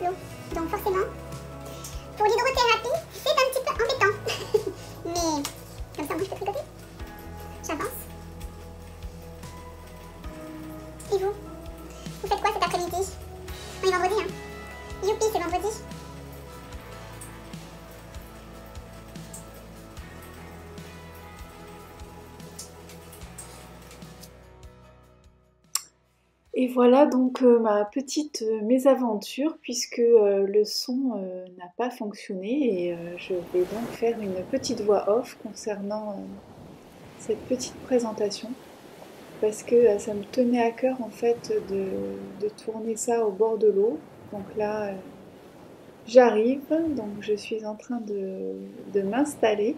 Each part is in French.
l'eau. Donc forcément, pour l'hydrothérapie, c'est un petit peu embêtant. Mais comme ça, moi je peux tricoter. J'avance. Et vous? Vous faites quoi cet après-midi? On est vendredi, hein? Youpi, c'est vendredi. Et voilà donc ma petite mésaventure puisque le son n'a pas fonctionné et je vais donc faire une petite voix off concernant cette petite présentation parce que ça me tenait à cœur en fait de tourner ça au bord de l'eau. Donc là j'arrive, donc je suis en train de m'installer.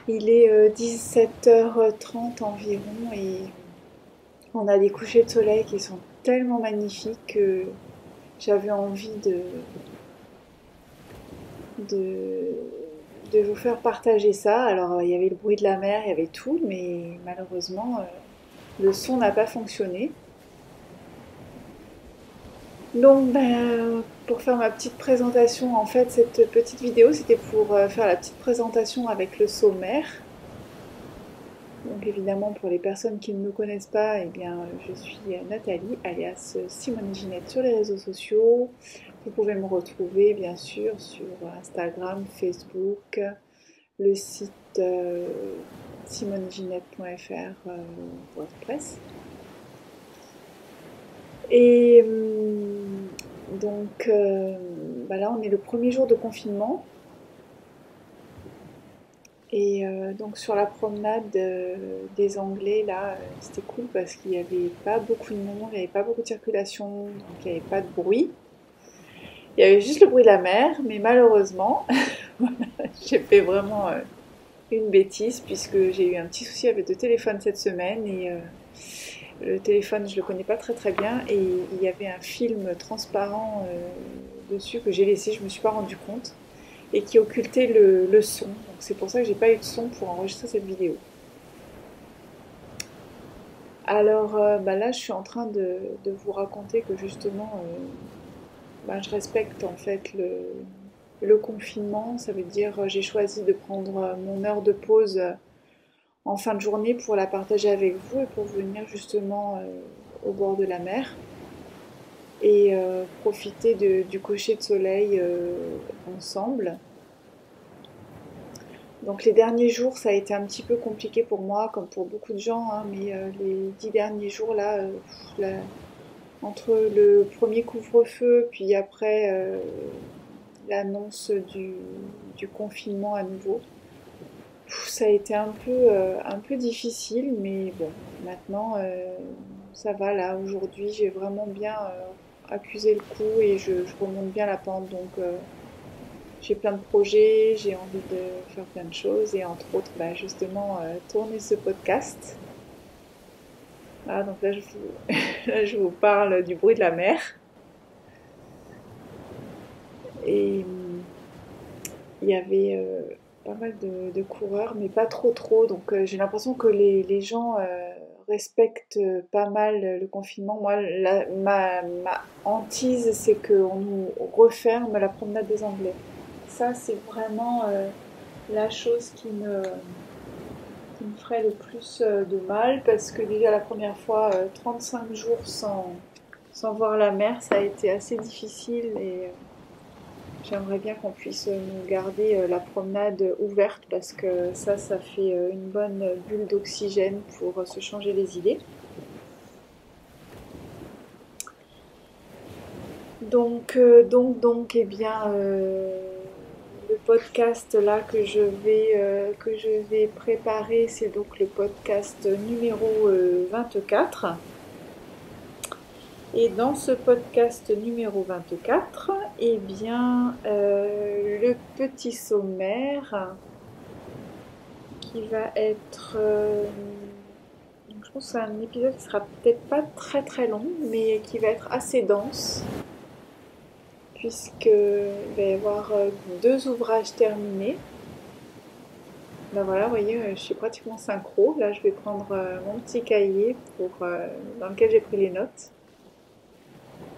Il est 17h30 environ et on a des couchers de soleil qui sont tellement magnifiques que j'avais envie de, de vous faire partager ça. Alors, il y avait le bruit de la mer, il y avait tout, mais malheureusement, le son n'a pas fonctionné. Donc, ben, pour faire ma petite présentation, en fait, cette petite vidéo, c'était pour faire la petite présentation avec le sommaire. Donc évidemment, pour les personnes qui ne me connaissent pas, eh bien, je suis Nathalie, alias Simone Ginette sur les réseaux sociaux. Vous pouvez me retrouver bien sûr sur Instagram, Facebook, le site simoneginette.fr WordPress. Et donc bah là, on est le premier jour de confinement. Et donc sur la promenade des Anglais, là, c'était cool parce qu'il n'y avait pas beaucoup de monde, il n'y avait pas beaucoup de circulation, donc il n'y avait pas de bruit. Il y avait juste le bruit de la mer, mais malheureusement, j'ai fait vraiment une bêtise puisque j'ai eu un petit souci avec le téléphone cette semaine et le téléphone, je le connais pas très très bien et il y avait un film transparent dessus que j'ai laissé, je me suis pas rendu compte et qui occultait le son. Donc c'est pour ça que j'ai pas eu de son pour enregistrer cette vidéo. Alors bah là, je suis en train de vous raconter que justement, bah, je respecte en fait le confinement. Ça veut dire j'ai choisi de prendre mon heure de pause en fin de journée pour la partager avec vous et pour venir justement au bord de la mer et profiter du coucher de soleil ensemble. Donc les derniers jours, ça a été un petit peu compliqué pour moi, comme pour beaucoup de gens, hein, mais les 10 derniers jours là, entre le premier couvre-feu, puis après l'annonce du confinement à nouveau, ça a été un peu difficile, mais bon, maintenant ça va là. Aujourd'hui, j'ai vraiment bien accusé le coup et je remonte bien la pente, donc j'ai plein de projets, j'ai envie de faire plein de choses et entre autres, bah, justement, tourner ce podcast. Voilà, donc là là, je vous parle du bruit de la mer. Et il y avait pas mal de coureurs, mais pas trop trop. Donc j'ai l'impression que les gens respectent pas mal le confinement. Moi, ma hantise, c'est qu'on nous referme la promenade des Anglais. Ça, c'est vraiment la chose qui me ferait le plus de mal parce que déjà la première fois, 35 jours sans voir la mer, ça a été assez difficile et j'aimerais bien qu'on puisse nous garder la promenade ouverte parce que ça fait une bonne bulle d'oxygène pour se changer les idées. Donc, eh bien, le podcast là que je vais préparer, c'est donc le podcast numéro 24. Et dans ce podcast numéro 24, eh bien, le petit sommaire qui va être... donc je pense que c'est un épisode qui sera peut-être pas très très long, mais qui va être assez dense, puisqu'il va y avoir deux ouvrages terminés. Ben voilà, vous voyez, je suis pratiquement synchro. Là, je vais prendre mon petit cahier dans lequel j'ai pris les notes.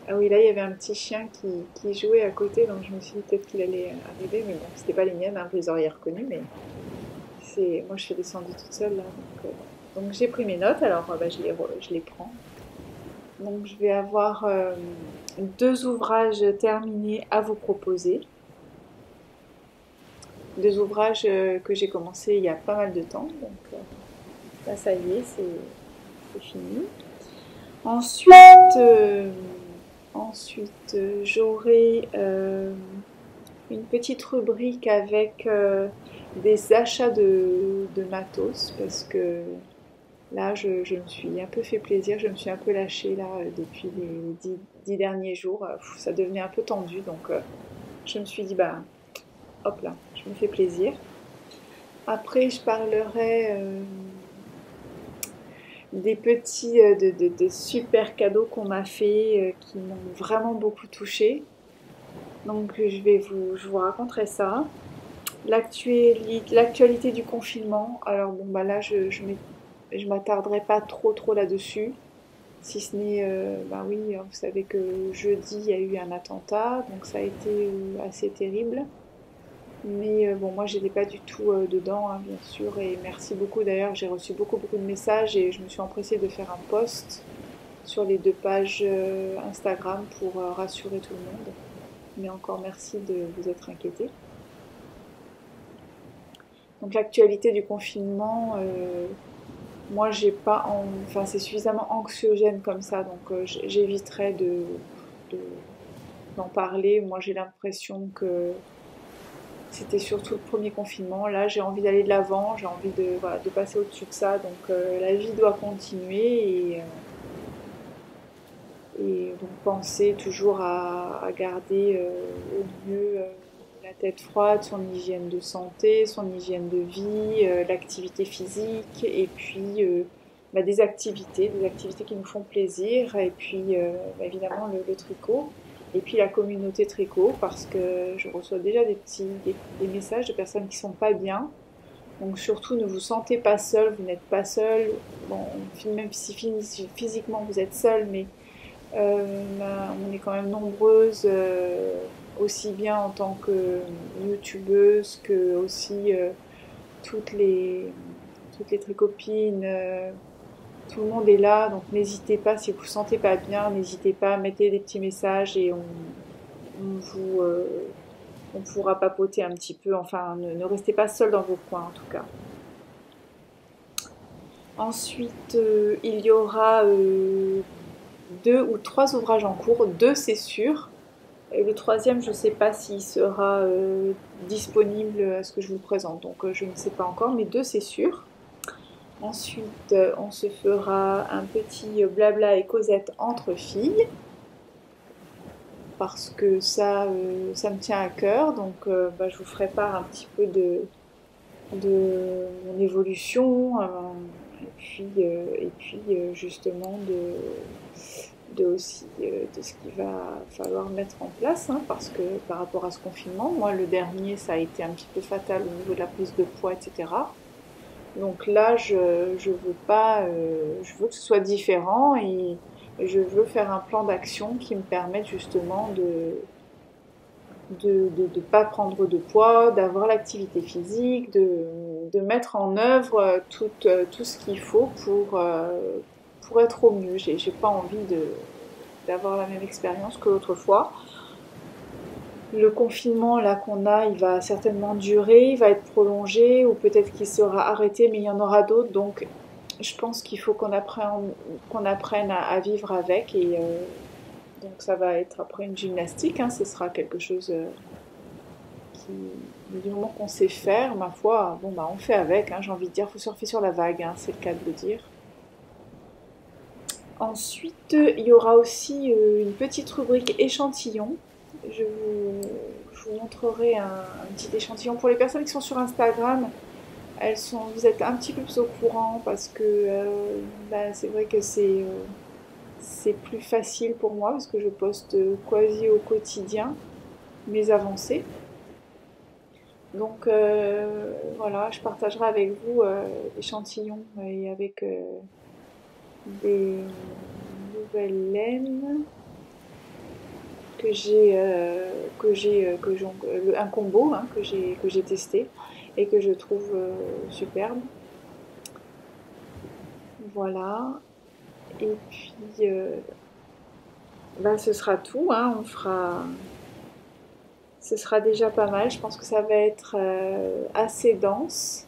Ah oui, là, il y avait un petit chien qui jouait à côté, donc je me suis dit peut-être qu'il allait arriver, mais bon, c'était pas les miennes, hein, je les aurais reconnus, mais moi, je suis descendue toute seule, là, voilà. Donc j'ai pris mes notes, alors bah, je les prends. Donc je vais avoir deux ouvrages terminés à vous proposer. Deux ouvrages que j'ai commencé il y a pas mal de temps, donc là, ça y est, c'est fini. Ensuite, euh, ensuite, j'aurai une petite rubrique avec des achats de matos parce que là, je me suis un peu fait plaisir, je me suis un peu lâchée là depuis les 10 derniers jours. Ça devenait un peu tendu, donc je me suis dit, bah, hop là, je me fais plaisir. Après, je parlerai des petits, de super cadeaux qu'on m'a fait, qui m'ont vraiment beaucoup touchée. Donc, je vous raconterai ça. L'actualité du confinement. Alors bon, bah là, je m'attarderai pas trop là-dessus. Si ce n'est, bah oui, vous savez que jeudi, il y a eu un attentat, donc ça a été assez terrible. Mais bon, moi, j'étais pas du tout dedans, hein, bien sûr. Et merci beaucoup. D'ailleurs, j'ai reçu beaucoup de messages et je me suis empressée de faire un post sur les deux pages Instagram pour rassurer tout le monde. Mais encore merci de vous être inquiétés. Donc l'actualité du confinement, moi j'ai pas, enfin c'est suffisamment anxiogène comme ça, donc j'éviterai de- d'en parler. Moi j'ai l'impression que c'était surtout le premier confinement. Là j'ai envie d'aller de l'avant, j'ai envie de, voilà, de passer au-dessus de ça. Donc la vie doit continuer et donc penser toujours à garder au mieux la tête froide, son hygiène de santé, son hygiène de vie, l'activité physique et puis bah, des activités qui nous font plaisir et puis bah, évidemment le tricot et puis la communauté tricot parce que je reçois déjà des messages de personnes qui sont pas bien. Donc surtout ne vous sentez pas seul, vous n'êtes pas seul. Bon, même si physiquement vous êtes seul, mais on est quand même nombreuses, aussi bien en tant que youtubeuse que aussi toutes les, toutes les tricopines. Tout le monde est là, donc n'hésitez pas, si vous ne vous sentez pas bien, n'hésitez pas, mettez des petits messages et on pourra papoter un petit peu. Enfin, ne restez pas seul dans vos coins en tout cas. Ensuite, il y aura deux ou trois ouvrages en cours, deux c'est sûr. Et le troisième, je ne sais pas s'il sera disponible à ce que je vous le présente, donc je ne sais pas encore, mais deux c'est sûr. Ensuite, on se fera un petit blabla et causette entre filles, parce que ça me tient à cœur, donc bah, je vous ferai part un petit peu de mon évolution, et puis justement de aussi de ce qu'il va falloir mettre en place, hein, parce que par rapport à ce confinement, moi le dernier ça a été un petit peu fatal au niveau de la prise de poids, etc. Donc là je veux pas, je veux que ce soit différent et je veux faire un plan d'action qui me permette justement de pas prendre de poids, d'avoir l'activité physique, de mettre en œuvre tout ce qu'il faut pour être au mieux. J'ai pas envie d'avoir la même expérience que l'autre fois. Le confinement là qu'on a, il va certainement durer, il va être prolongé ou peut-être qu'il sera arrêté, mais il y en aura d'autres. Donc je pense qu'il faut qu'on apprenne à vivre avec et donc ça va être après une gymnastique, hein, ce sera quelque chose qui, du moment qu'on sait faire, ma foi, bon bah on fait avec, hein, j'ai envie de dire, faut surfer sur la vague, hein, c'est le cas de le dire. Ensuite, il y aura aussi une petite rubrique échantillon. Je vous, je vous montrerai un petit échantillon. Pour les personnes qui sont sur Instagram, vous êtes un petit peu plus au courant parce que bah, c'est vrai que c'est plus facile pour moi parce que je poste quasi au quotidien mes avancées. Donc voilà, je partagerai avec vous l'échantillon et avec des nouvelles laines. un combo hein, que j'ai testé et que je trouve superbe. Voilà. Et puis ce sera tout, hein. Ce sera déjà pas mal. Je pense que ça va être assez dense.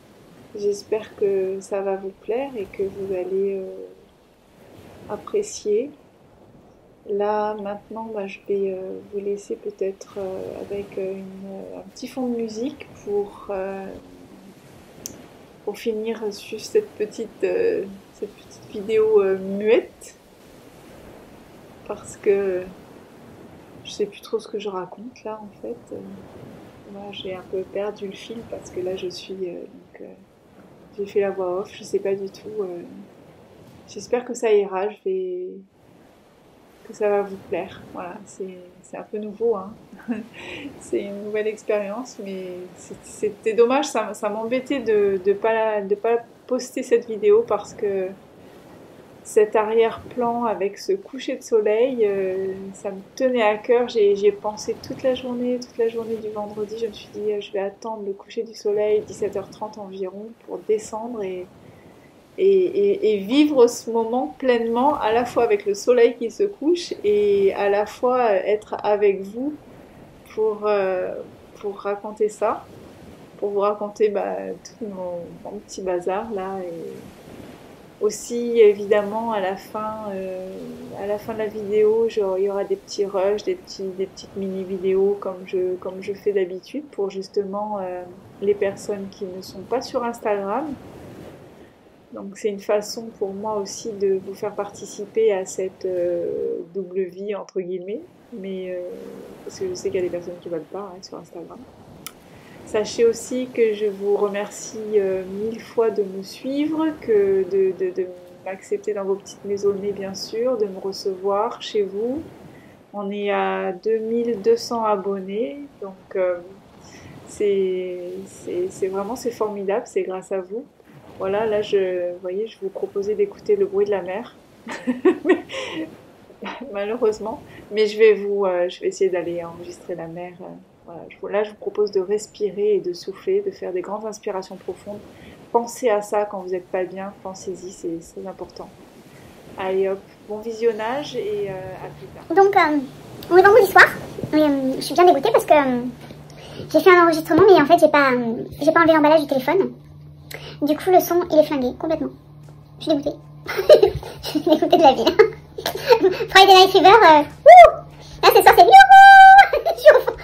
J'espère que ça va vous plaire et que vous allez apprécier. Là, maintenant, je vais vous laisser peut-être avec un petit fond de musique pour finir juste cette petite vidéo muette. Parce que je sais plus trop ce que je raconte là, en fait. Moi, j'ai un peu perdu le fil parce que là, j'ai fait la voix off, je sais pas du tout. J'espère que ça ira, que ça va vous plaire. Voilà, c'est un peu nouveau, hein. C'est une nouvelle expérience, mais c'était dommage, ça m'embêtait de pas poster cette vidéo parce que cet arrière-plan avec ce coucher de soleil, ça me tenait à cœur. J'y ai pensé toute la journée du vendredi. Je me suis dit, je vais attendre le coucher du soleil, 17h30 environ, pour descendre et vivre ce moment pleinement, à la fois avec le soleil qui se couche et à la fois être avec vous pour raconter ça, pour vous raconter tout mon petit bazar là. Et aussi, évidemment, à la fin de la vidéo, il y aura des petits rushs, des petites mini-vidéos comme je fais d'habitude pour justement les personnes qui ne sont pas sur Instagram. Donc c'est une façon pour moi aussi de vous faire participer à cette double vie, entre guillemets, parce que je sais qu'il y a des personnes qui ne veulent pas sur Instagram. Sachez aussi que je vous remercie 1000 fois de me suivre, de m'accepter dans vos petites maisonnées bien sûr, de me recevoir chez vous. On est à 2200 abonnés, donc c'est formidable, c'est grâce à vous. Voilà, là vous voyez, je vous proposais d'écouter le bruit de la mer, malheureusement, mais je vais essayer d'aller enregistrer la mer. Voilà, là, je vous propose de respirer et de souffler, de faire des grandes inspirations profondes. Pensez à ça quand vous n'êtes pas bien, pensez-y, c'est très important. Allez hop, bon visionnage et à plus tard. Donc, on est vendredi soir, je suis bien dégoûtée parce que j'ai fait un enregistrement, mais en fait, j'ai pas enlevé l'emballage du téléphone. Du coup, le son, il est flingué, complètement. Je suis dégoûtée. Je suis dégoûtée de la vie. Friday Night Fever, wouh! Là, ce soir, c'est youhou!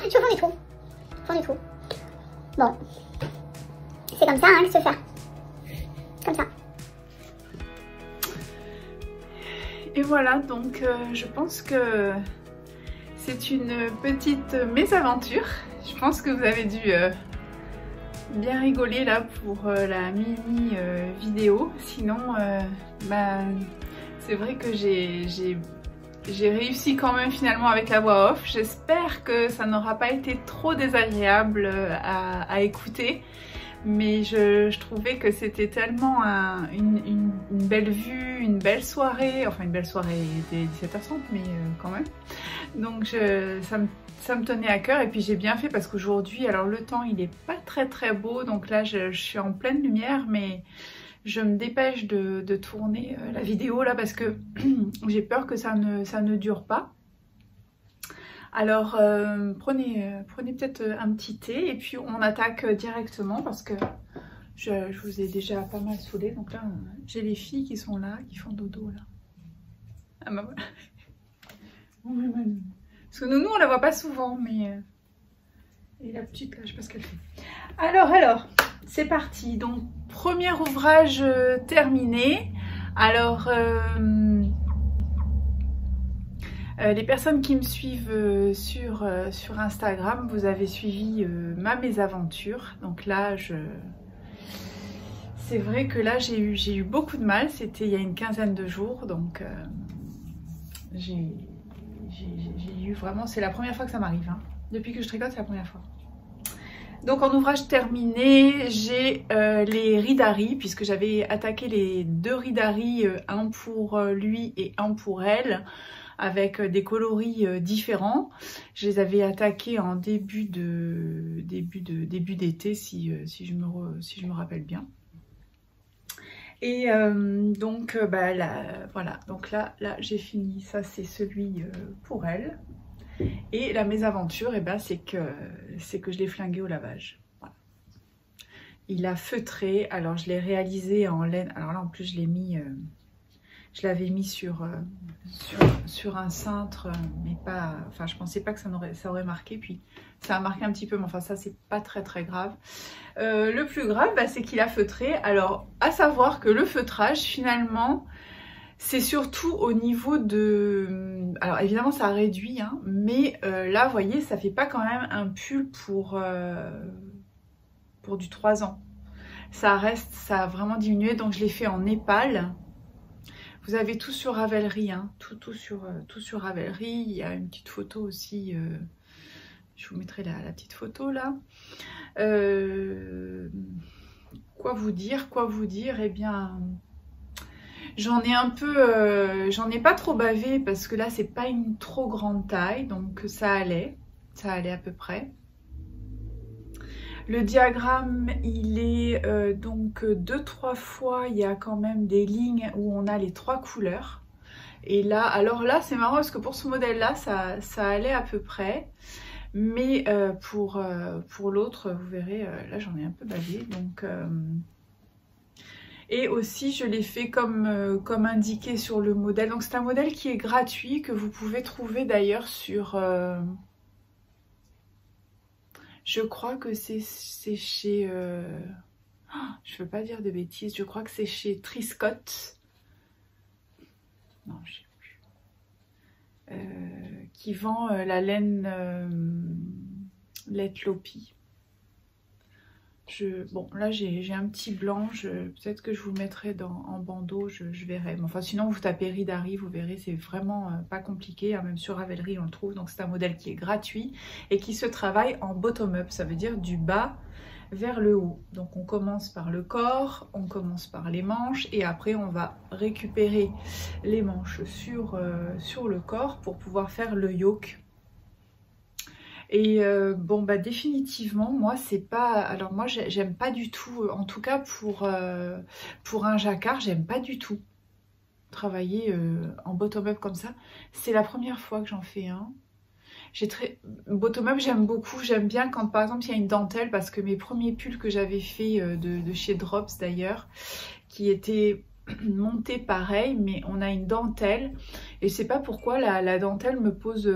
Je suis au fond du trou. Fond du trou. Bon. C'est comme ça, hein, que se faire. Comme ça. Et voilà, donc je pense que c'est une petite mésaventure. Je pense que vous avez dû bien rigoler là pour la mini vidéo. Sinon, c'est vrai que j'ai réussi quand même finalement avec la voix off. J'espère que ça n'aura pas été trop désagréable à écouter. Mais je trouvais que c'était tellement une belle vue, une belle soirée. Enfin une belle soirée, il était 17h30 mais quand même. Donc ça me tenait à cœur et puis j'ai bien fait parce qu'aujourd'hui, alors le temps il est pas très beau. Donc là je suis en pleine lumière mais je me dépêche de tourner la vidéo là parce que j'ai peur que ça ne dure pas. Alors prenez peut-être un petit thé et puis on attaque directement parce que je vous ai déjà pas mal saoulé. Donc là j'ai les filles qui sont là, qui font dodo là. Ah bah voilà. Parce que Nounou on la voit pas souvent mais... Et la petite là je sais pas ce qu'elle fait. Alors c'est parti. Donc premier ouvrage terminé. Alors... les personnes qui me suivent sur Instagram, vous avez suivi ma mésaventure. Donc là, c'est vrai que là, j'ai eu beaucoup de mal. C'était il y a une quinzaine de jours. Donc, j'ai eu vraiment... C'est la première fois que ça m'arrive. Hein. Depuis que je tricote, c'est la première fois. Donc en ouvrage terminé, j'ai les Ridari, puisque j'avais attaqué les deux Ridari, un pour lui et un pour elle. avec des coloris différents. Je les avais attaqués en début d'été si je me rappelle bien. Et donc voilà, donc là j'ai fini. Ça c'est celui pour elle. Et la mésaventure, eh ben, c'est que je l'ai flingué au lavage. Voilà. Il a feutré, alors je l'ai réalisé en laine. Alors là en plus je l'ai mis, je l'avais mis sur un cintre, mais pas, enfin je pensais pas que ça aurait marqué, puis ça a marqué un petit peu, mais enfin ça c'est pas très grave. Le plus grave, bah, c'est qu'il a feutré. Alors à savoir que le feutrage finalement, c'est surtout au niveau de... Alors évidemment ça réduit, hein, mais là vous voyez ça fait pas quand même un pull pour du 3 ans. Ça a vraiment diminué, donc je l'ai fait en népal. Vous avez tout sur Ravelry, hein, tout sur Ravelry. Il y a une petite photo aussi, je vous mettrai la petite photo là. Quoi vous dire, eh bien... J'en ai pas trop bavé parce que là c'est pas une trop grande taille, donc ça allait à peu près. Le diagramme il est donc 2-3 fois, il y a quand même des lignes où on a les 3 couleurs. Et là, alors là c'est marrant parce que pour ce modèle là ça allait à peu près. Mais pour l'autre, vous verrez, là j'en ai un peu bavé, donc... Et aussi, je l'ai fait comme indiqué sur le modèle. Donc, c'est un modèle qui est gratuit, que vous pouvez trouver d'ailleurs sur... je crois que c'est chez... je ne veux pas dire de bêtises. Je crois que c'est chez Triscott. Non, je ne sais plus. Qui vend la laine Let Lopi. Bon, là j'ai un petit blanc, peut-être que je vous mettrai en bandeau, je verrai. Mais enfin, sinon vous tapez Ridari, vous verrez, c'est vraiment pas compliqué, hein, même sur Ravelry on le trouve. Donc c'est un modèle qui est gratuit et qui se travaille en bottom-up, ça veut dire du bas vers le haut. Donc on commence par le corps, on commence par les manches et après on va récupérer les manches sur le corps pour pouvoir faire le yoke. Et bon bah définitivement moi c'est pas, alors moi j'aime pas du tout, en tout cas pour un jacquard j'aime pas du tout travailler en bottom-up comme ça. C'est la première fois que j'en fais un. Bottom-up j'aime beaucoup, j'aime bien quand par exemple il y a une dentelle, parce que mes premiers pulls que j'avais fait de chez Drops d'ailleurs, qui étaient monté pareil, mais on a une dentelle et je sais pas pourquoi la dentelle me pose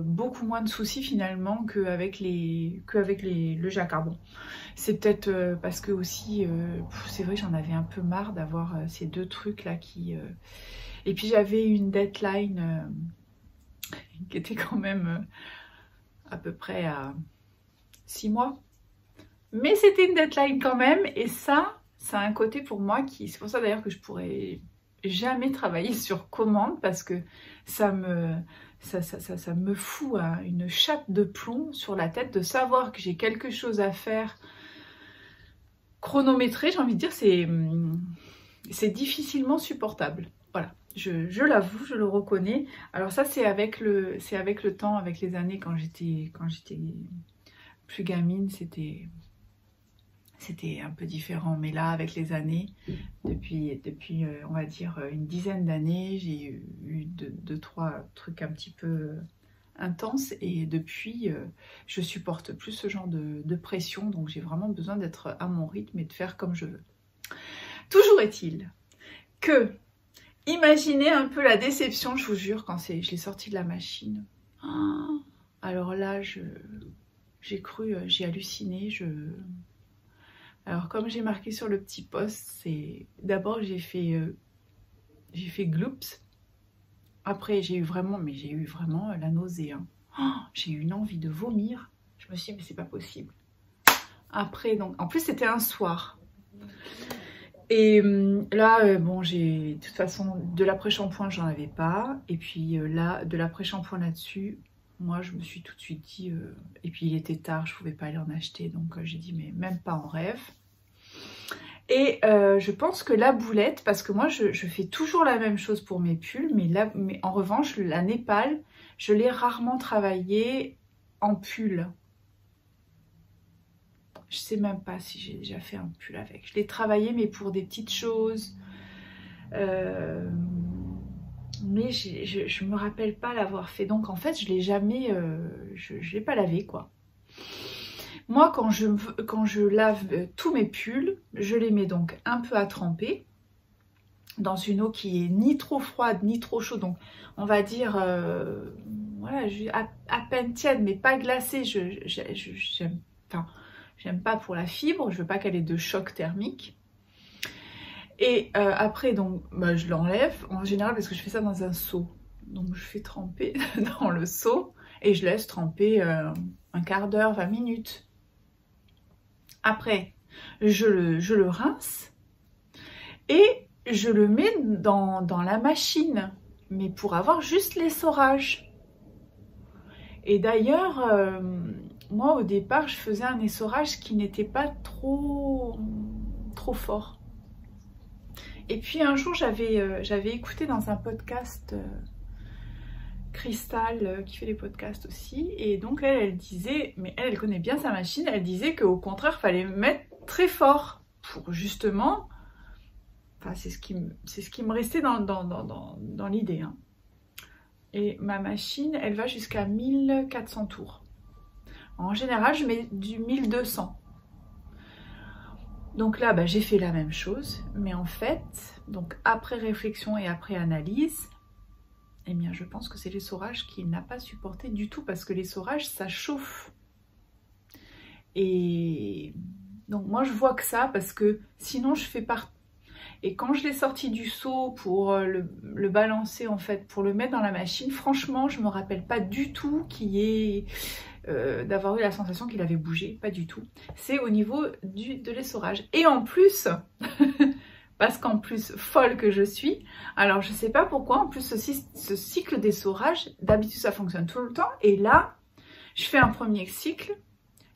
beaucoup moins de soucis finalement qu'avec le jacquard. Bon, c'est peut-être parce que aussi c'est vrai que j'en avais un peu marre d'avoir ces deux trucs là qui et puis j'avais une deadline qui était quand même à peu près à 6 mois, mais c'était une deadline quand même, et ça a un côté pour moi qui... C'est pour ça d'ailleurs que je pourrais jamais travailler sur commande, parce que ça me fout une chape de plomb sur la tête de savoir que j'ai quelque chose à faire chronométré. J'ai envie de dire, c'est difficilement supportable. Voilà, je l'avoue, je le reconnais. Alors ça c'est avec le temps, avec les années, quand j'étais plus gamine, c'était un peu différent, mais là avec les années, depuis on va dire une dizaine d'années, j'ai eu deux, trois trucs un petit peu intenses, et depuis je supporte plus ce genre de pression, donc j'ai vraiment besoin d'être à mon rythme et de faire comme je veux. Toujours est-il que, imaginez un peu la déception, je vous jure, quand je l'ai sorti de la machine. Alors là j'ai cru, j'ai halluciné, Alors comme j'ai marqué sur le petit post, c'est d'abord j'ai fait gloops. Après j'ai eu vraiment la nausée. Hein. J'ai eu une envie de vomir. Je me suis dit mais c'est pas possible. Après donc, en plus c'était un soir. Et là bon, de toute façon de l'après-shampoing j'en avais pas. Et puis là de l'après-shampoing là-dessus, moi je me suis tout de suite dit, et puis il était tard, je pouvais pas aller en acheter. Donc j'ai dit mais même pas en rêve. Et je pense que la boulette, parce que moi je fais toujours la même chose pour mes pulls, mais en revanche la Népal, je l'ai rarement travaillée en pull. Je sais même pas si j'ai déjà fait un pull avec. Je l'ai travaillé mais pour des petites choses. Mais je me rappelle pas l'avoir fait. Donc en fait je l'ai jamais, je l'ai pas lavé quoi. Moi quand je lave tous mes pulls, je les mets donc un peu à tremper dans une eau qui est ni trop froide ni trop chaude. Donc on va dire voilà, à peine tiède mais pas glacée. J'aime pas pour la fibre, je veux pas qu'elle ait de choc thermique. Et après, donc, je l'enlève, en général, parce que je fais ça dans un seau. Donc, je fais tremper dans le seau et je laisse tremper un quart d'heure, 20 minutes. Après, je le rince et je le mets dans la machine, mais pour avoir juste l'essorage. Et d'ailleurs, moi, au départ, je faisais un essorage qui n'était pas trop fort. Et puis un jour, j'avais écouté dans un podcast Cristal, qui fait des podcasts aussi, et donc elle disait, mais elle connaît bien sa machine, elle disait qu'au contraire, il fallait mettre très fort pour justement, enfin c'est ce qui me restait dans l'idée. Hein. Et ma machine, elle va jusqu'à 1400 tours. En général, je mets du 1200. Donc là, j'ai fait la même chose, mais en fait, donc après réflexion et après analyse, eh bien, je pense que c'est l'essorage qui n'a pas supporté du tout, parce que l'essorage, ça chauffe. Et donc moi, je vois que ça, parce que sinon, je fais part. Et quand je l'ai sorti du seau pour le balancer, en fait, pour le mettre dans la machine, franchement, je me rappelle pas du tout qu'il y ait... d'avoir eu la sensation qu'il avait bougé, pas du tout. C'est au niveau de l'essorage. Et en plus, parce qu'en plus, folle que je suis, alors je sais pas pourquoi, en plus ce cycle d'essorage, d'habitude ça fonctionne tout le temps, et là, je fais un premier cycle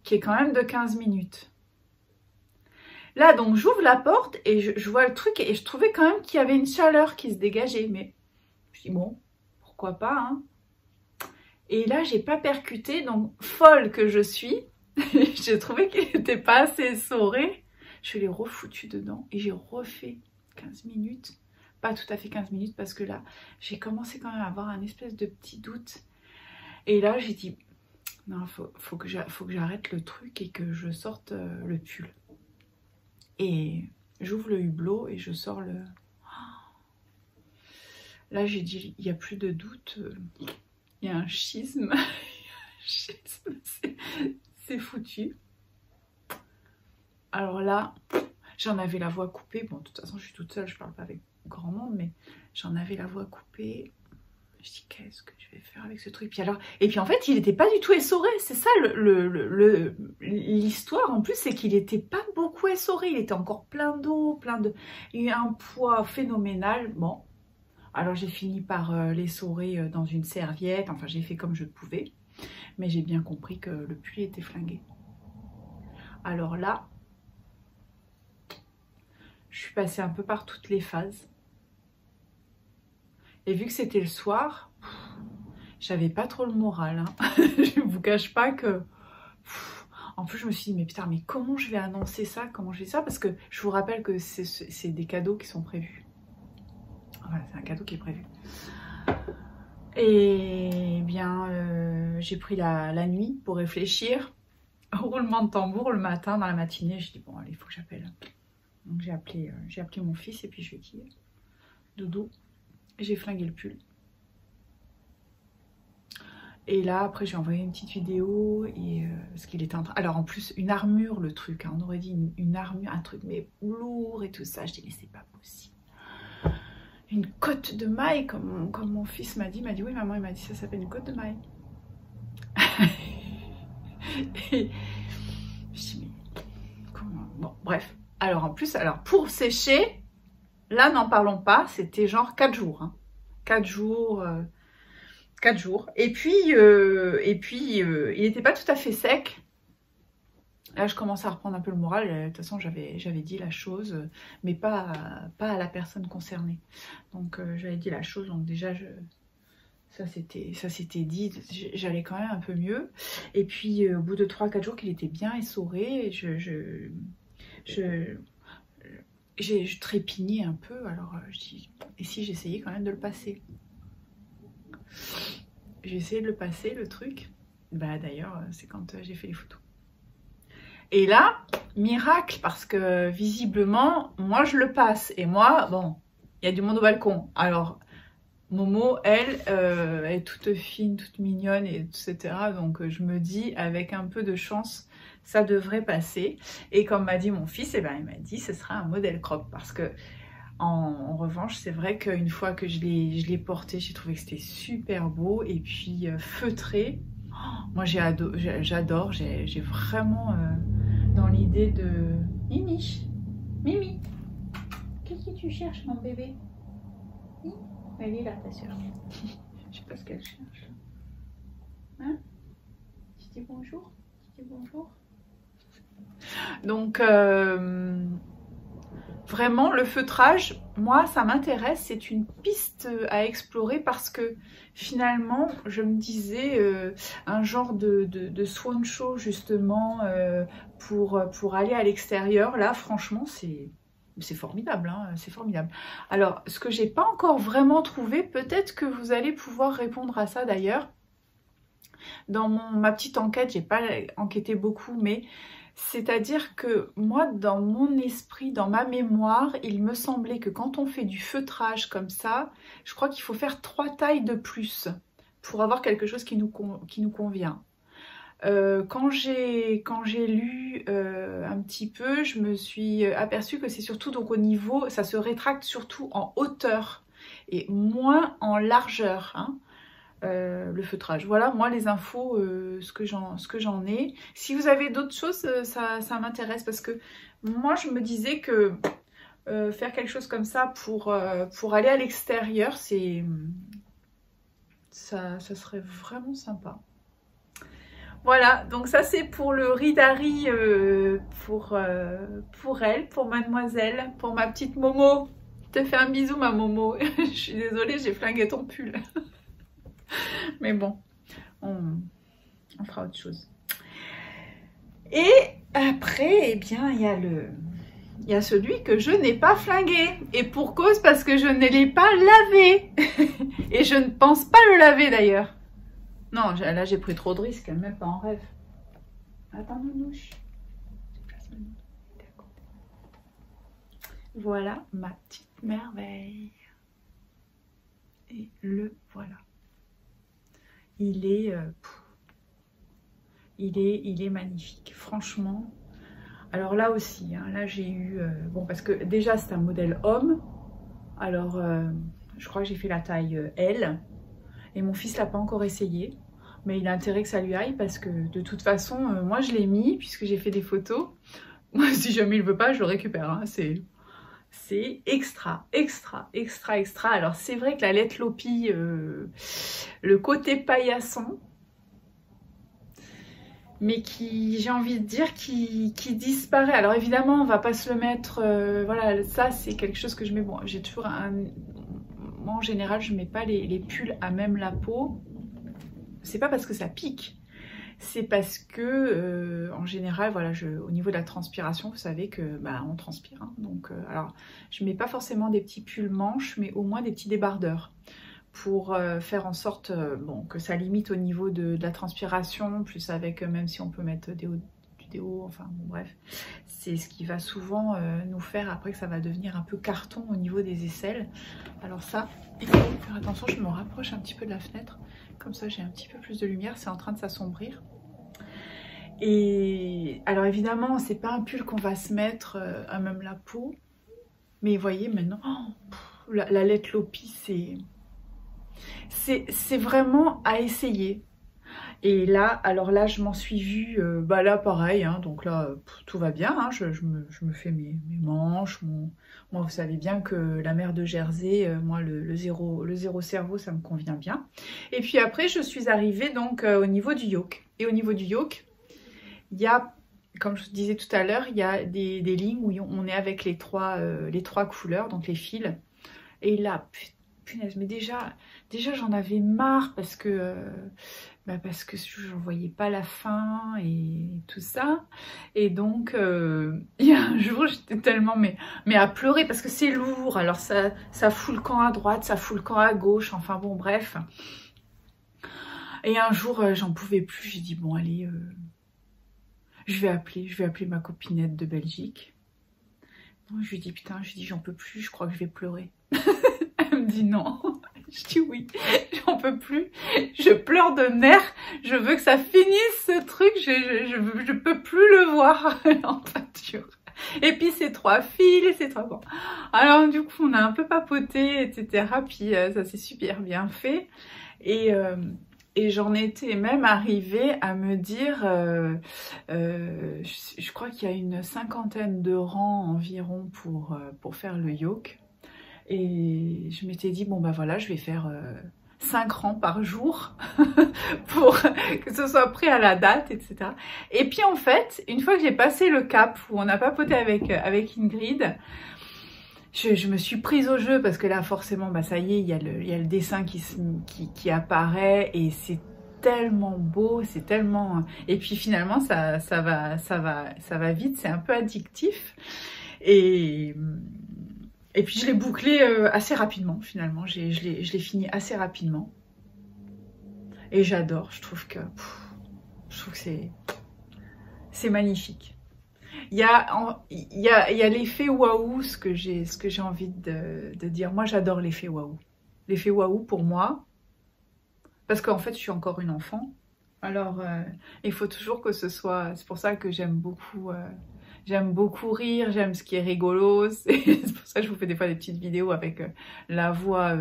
qui est quand même de 15 minutes. Là, donc j'ouvre la porte et je vois le truc, et je trouvais quand même qu'il y avait une chaleur qui se dégageait, mais je dis bon, pourquoi pas, hein. Et là, j'ai pas percuté, donc folle que je suis, j'ai trouvé qu'il n'était pas assez essoré. Je l'ai refoutu dedans et j'ai refait 15 minutes. Pas tout à fait 15 minutes, parce que là, j'ai commencé quand même à avoir un espèce de petit doute. Et là, j'ai dit, non, faut que j'arrête le truc et que je sorte le pull. Et j'ouvre le hublot et je sors le... Là, j'ai dit, il n'y a plus de doute. Il y a un schisme, c'est foutu. Alors là, j'en avais la voix coupée. Bon, de toute façon, je suis toute seule, je parle pas avec grand monde, mais j'en avais la voix coupée. Je dis, qu'est-ce que je vais faire avec ce truc? Et puis en fait, il n'était pas du tout essoré. C'est ça l'histoire. En plus, c'est qu'il n'était pas beaucoup essoré. Il était encore plein d'eau, il y a un poids phénoménal. Bon. Alors j'ai fini par l'essorer dans une serviette, enfin j'ai fait comme je pouvais, mais j'ai bien compris que le pull était flingué. Alors là, je suis passée un peu par toutes les phases. Et vu que c'était le soir, j'avais pas trop le moral. Hein. Je ne vous cache pas que... En plus je me suis dit, mais putain, mais comment je vais annoncer ça? Comment je fais ça? Parce que je vous rappelle que c'est des cadeaux qui sont prévus. Voilà, c'est un cadeau qui est prévu. Et bien, j'ai pris la nuit pour réfléchir. Roulement de tambour le matin, dans la matinée, je dis bon, allez, il faut que j'appelle. Donc j'ai appelé mon fils et puis je lui ai dit, doudou, j'ai flingué le pull. Et là, après, j'ai envoyé une petite vidéo et parce qu'il était en train... Alors en plus, une armure, le truc, hein, on aurait dit une armure, un truc mais lourd et tout ça. Je dis mais c'est pas possible. Une côte de maille, comme mon fils m'a dit. Il m'a dit, oui maman, il m'a dit, ça s'appelle une côte de maille. Et je dis, mais comment? Bon, bref. Alors en plus, pour sécher, là n'en parlons pas, c'était genre 4 jours. Hein. 4 jours. 4 jours. Et puis il n'était pas tout à fait sec. Là, je commence à reprendre un peu le moral. De toute façon, j'avais dit la chose, mais pas à la personne concernée. Donc, j'avais dit la chose. Donc déjà, ça s'était dit. J'allais quand même un peu mieux. Et puis, au bout de 3-4 jours qu'il était bien essoré, je trépignais un peu. Alors, je dis, et si j'essayais quand même de le passer? J'ai essayé de le passer, le truc. Bah d'ailleurs, c'est quand j'ai fait les photos. Et là, miracle, parce que visiblement, moi je le passe. Et moi, bon, il y a du monde au balcon. Alors, Momo, elle est toute fine, toute mignonne, etc. Donc je me dis, avec un peu de chance, ça devrait passer. Et comme m'a dit mon fils, eh ben, il m'a dit, ce sera un modèle crop. Parce que, en revanche, c'est vrai qu'une fois que je l'ai porté, j'ai trouvé que c'était super beau. Et puis, feutré. Oh, moi, j'adore. J'ai vraiment... dans l'idée de... Mimi, Mimi, qu'est-ce que tu cherches, mon bébé? Elle est là, ta soeur. Je sais pas ce qu'elle cherche. Hein? Tu dis bonjour? Tu dis bonjour? Donc, vraiment, le feutrage, moi, ça m'intéresse. C'est une piste à explorer parce que finalement, je me disais un genre de swan show, justement, pour aller à l'extérieur. Là, franchement, c'est formidable, hein, c'est formidable. Alors, ce que j'ai pas encore vraiment trouvé, peut-être que vous allez pouvoir répondre à ça d'ailleurs. Dans ma petite enquête, j'ai pas enquêté beaucoup, mais... C'est-à-dire que moi, dans mon esprit, dans ma mémoire, il me semblait que quand on fait du feutrage comme ça, je crois qu'il faut faire 3 tailles de plus pour avoir quelque chose qui nous convient. Quand j'ai lu un petit peu, je me suis aperçue que c'est surtout donc au niveau, ça se rétracte surtout en hauteur et moins en largeur, hein. Le feutrage. Voilà, moi les infos, ce que j'en ai. Si vous avez d'autres choses, ça m'intéresse parce que moi je me disais que faire quelque chose comme ça pour aller à l'extérieur, ça serait vraiment sympa. Voilà, donc ça c'est pour le Ridari, pour elle, pour mademoiselle, pour ma petite Momo. Je te fais un bisou ma Momo. Je suis désolée, j'ai flingué ton pull. Mais bon, on fera autre chose. Et après, eh bien, il y a celui que je n'ai pas flingué. Et pour cause, parce que je ne l'ai pas lavé. Et je ne pense pas le laver d'ailleurs. Non, là j'ai pris trop de risques, même pas en rêve. Attends, Nounouche. Voilà ma petite merveille. Et le voilà. Il est magnifique, franchement. Alors là aussi, hein, là j'ai eu... bon, parce que déjà c'est un modèle homme. Alors, je crois que j'ai fait la taille L. Et mon fils l'a pas encore essayé. Mais il a intérêt que ça lui aille parce que de toute façon, moi je l'ai mis puisque j'ai fait des photos. Moi, si jamais il veut pas, je le récupère. Hein, c'est extra, extra, extra, extra. Alors c'est vrai que la Let Lopi, le côté paillasson, mais qui, j'ai envie de dire, qui disparaît. Alors évidemment, on va pas se le mettre, voilà, ça c'est quelque chose que je mets, bon, j'ai toujours moi en général, je mets pas les pulls à même la peau. C'est pas parce que ça pique. C'est parce que, en général, voilà, au niveau de la transpiration, vous savez que bah, on transpire. Hein, donc, alors, je mets pas forcément des petits pulls manches, mais au moins des petits débardeurs pour faire en sorte bon, que ça limite au niveau de la transpiration, plus avec, même si on peut mettre du déo, enfin bon, bref. C'est ce qui va souvent nous faire après que ça va devenir un peu carton au niveau des aisselles. Alors ça, il faut faire attention, je me rapproche un petit peu de la fenêtre. Comme ça, j'ai un petit peu plus de lumière, c'est en train de s'assombrir. Et alors évidemment, c'est pas un pull qu'on va se mettre à même la peau. Mais vous voyez maintenant, oh, la Let Lopi, c'est vraiment à essayer. Et là, alors là, je m'en suis vue, bah là pareil, hein, donc là, tout va bien. Hein, je me fais mes manches, moi vous savez bien que la mer de Jersey, moi le zéro cerveau, ça me convient bien. Et puis après, je suis arrivée donc au niveau du yoke. Et au niveau du yoke, il y a comme je vous disais tout à l'heure, il y a des lignes où on est avec les trois couleurs, donc les fils. Et là, punaise, mais déjà j'en avais marre parce que je voyais pas la fin et tout ça. Et donc, il y a un jour, j'étais tellement mais à pleurer parce que c'est lourd. Alors ça fout le camp à droite, ça fout le camp à gauche. Enfin bon, bref. Et un jour, j'en pouvais plus. J'ai dit bon, allez, je vais appeler ma copinette de Belgique. Donc, je lui dis putain, j'en peux plus. Je crois que je vais pleurer. Elle me dit non. Je dis oui, j'en peux plus, je pleure de nerfs, je veux que ça finisse ce truc, je peux plus le voir en peinture. Et puis ces 3 fils et ces 3 bon. Alors du coup on a un peu papoté, etc. Puis ça s'est super bien fait. Et j'en étais même arrivée à me dire, je crois qu'il y a une 50aine de rangs environ pour faire le yoke. Et je m'étais dit, bon bah voilà, je vais faire 5 rangs par jour pour que ce soit prêt à la date, etc. Et puis en fait, une fois que j'ai passé le cap où on a papoté avec Ingrid, je me suis prise au jeu parce que là forcément, bah ça y est, il y a le dessin qui apparaît et c'est tellement beau, c'est tellement... Et puis finalement, ça va vite, c'est un peu addictif. Et puis je l'ai bouclé assez rapidement finalement, je l'ai fini assez rapidement. Et j'adore, je trouve que c'est magnifique. Il y a l'effet waouh, ce que j'ai envie de dire. Moi j'adore l'effet waouh. L'effet waouh pour moi, parce qu'en fait je suis encore une enfant. Alors il faut toujours que ce soit, c'est pour ça que j'aime beaucoup rire, j'aime ce qui est rigolo, c'est pour ça que je vous fais des fois des petites vidéos avec la voix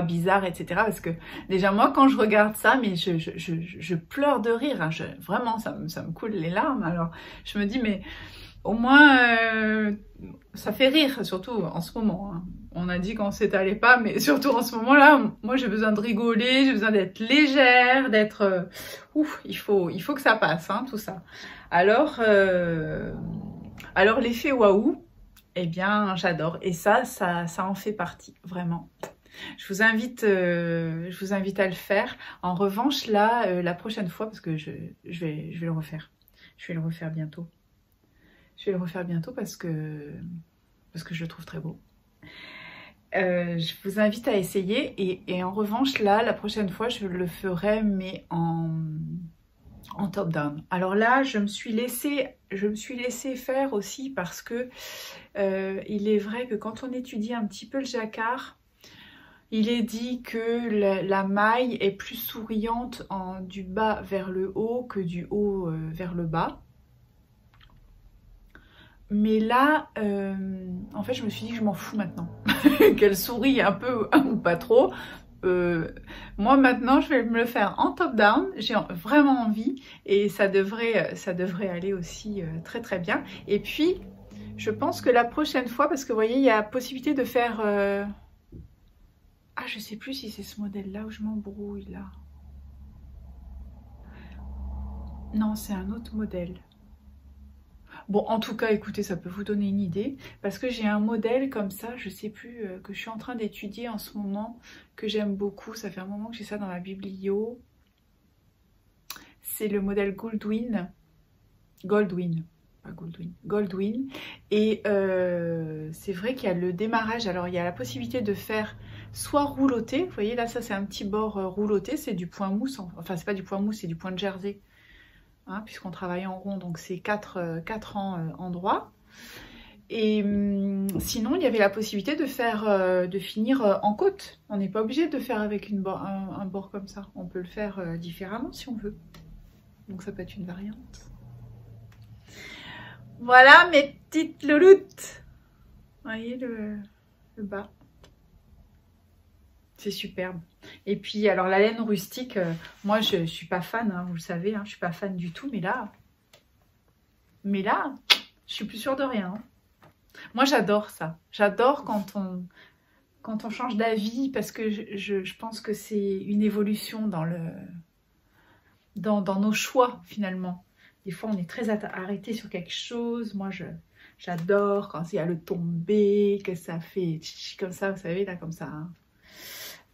bizarre, etc. Parce que déjà moi quand je regarde ça, mais je pleure de rire, hein. Vraiment ça me coule les larmes. Alors je me dis mais au moins ça fait rire, surtout en ce moment, hein. On a dit qu'on s'étalait pas, mais surtout en ce moment-là, moi j'ai besoin de rigoler, j'ai besoin d'être légère, d'être... ouf, il faut que ça passe, hein, tout ça. Alors l'effet waouh, eh bien j'adore. Et ça en fait partie, vraiment. Je vous invite à le faire. En revanche, là, la prochaine fois, parce que je vais le refaire. Je vais le refaire bientôt. Je vais le refaire bientôt parce que je le trouve très beau. Je vous invite à essayer et en revanche là la prochaine fois je le ferai mais en top down. Alors là je me suis laissé faire aussi parce que il est vrai que quand on étudie un petit peu le jacquard, il est dit que la maille est plus souriante du bas vers le haut que du haut vers le bas. Mais là, en fait, je me suis dit que je m'en fous maintenant. Qu'elle sourit un peu ou pas trop. Moi, maintenant, je vais me le faire en top-down. J'ai vraiment envie. Et ça devrait aller aussi très très bien. Et puis, je pense que la prochaine fois, parce que vous voyez, il y a possibilité de faire... Ah, je sais plus si c'est ce modèle-là où je m'embrouille, là. Non, c'est un autre modèle. Bon, en tout cas, écoutez, ça peut vous donner une idée, parce que j'ai un modèle comme ça, je sais plus, que je suis en train d'étudier en ce moment, que j'aime beaucoup, ça fait un moment que j'ai ça dans ma biblio. C'est le modèle Goldwyn, pas Goldwyn, Goldwyn, et c'est vrai qu'il y a le démarrage, alors il y a la possibilité de faire soit rouloté, vous voyez là, ça c'est un petit bord rouloté, c'est du point mousse, enfin c'est pas du point mousse, c'est du point de jersey. Hein, puisqu'on travaille en rond, donc c'est 4 endroits. Et sinon, il y avait la possibilité de finir en côte. On n'est pas obligé de faire avec un bord comme ça. On peut le faire différemment si on veut. Donc ça peut être une variante. Voilà mes petites louloutes. Vous voyez le bas. C'est superbe. Et puis, alors la laine rustique, moi je suis pas fan, hein, vous le savez, hein, je suis pas fan du tout, mais là, je suis plus sûre de rien. Hein. Moi j'adore ça. J'adore quand on change d'avis, parce que je pense que c'est une évolution dans nos choix finalement. des fois on est très arrêté sur quelque chose. Moi j'adore quand il y a le tombé, que ça fait comme ça, vous savez là, comme ça, hein.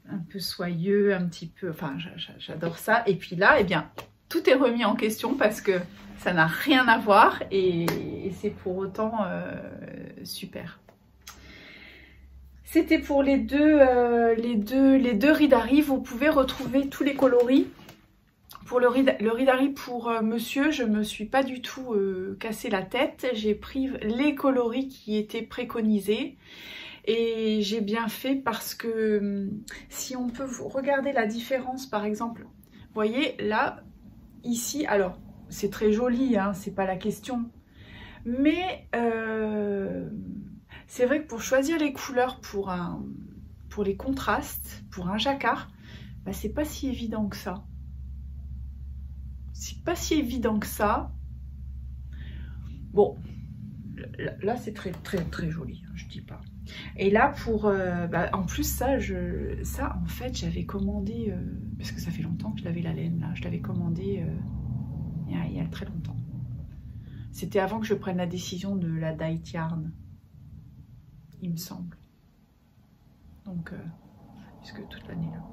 Un peu soyeux, un petit peu, enfin j'adore ça. Et puis là, eh bien, tout est remis en question parce que ça n'a rien à voir et c'est pour autant super. C'était pour les deux Rydari. Vous pouvez retrouver tous les coloris. Pour le Rydari pour monsieur, je me suis pas du tout cassé la tête. J'ai pris les coloris qui étaient préconisés. Et j'ai bien fait parce que si on peut regarder la différence, par exemple, vous voyez là, ici, alors c'est très joli, hein, c'est pas la question, mais c'est vrai que pour choisir les couleurs pour les contrastes, pour un jacquard, bah, c'est pas si évident que ça. C'est pas si évident que ça. Bon, là c'est très joli, hein, je dis pas. Et là pour en plus ça en fait j'avais commandé parce que ça fait longtemps que je l'avais la laine là, je l'avais commandé il y a très longtemps. C'était avant que je prenne la décision de la dyed yarn, il me semble. Donc puisque toute l'année là.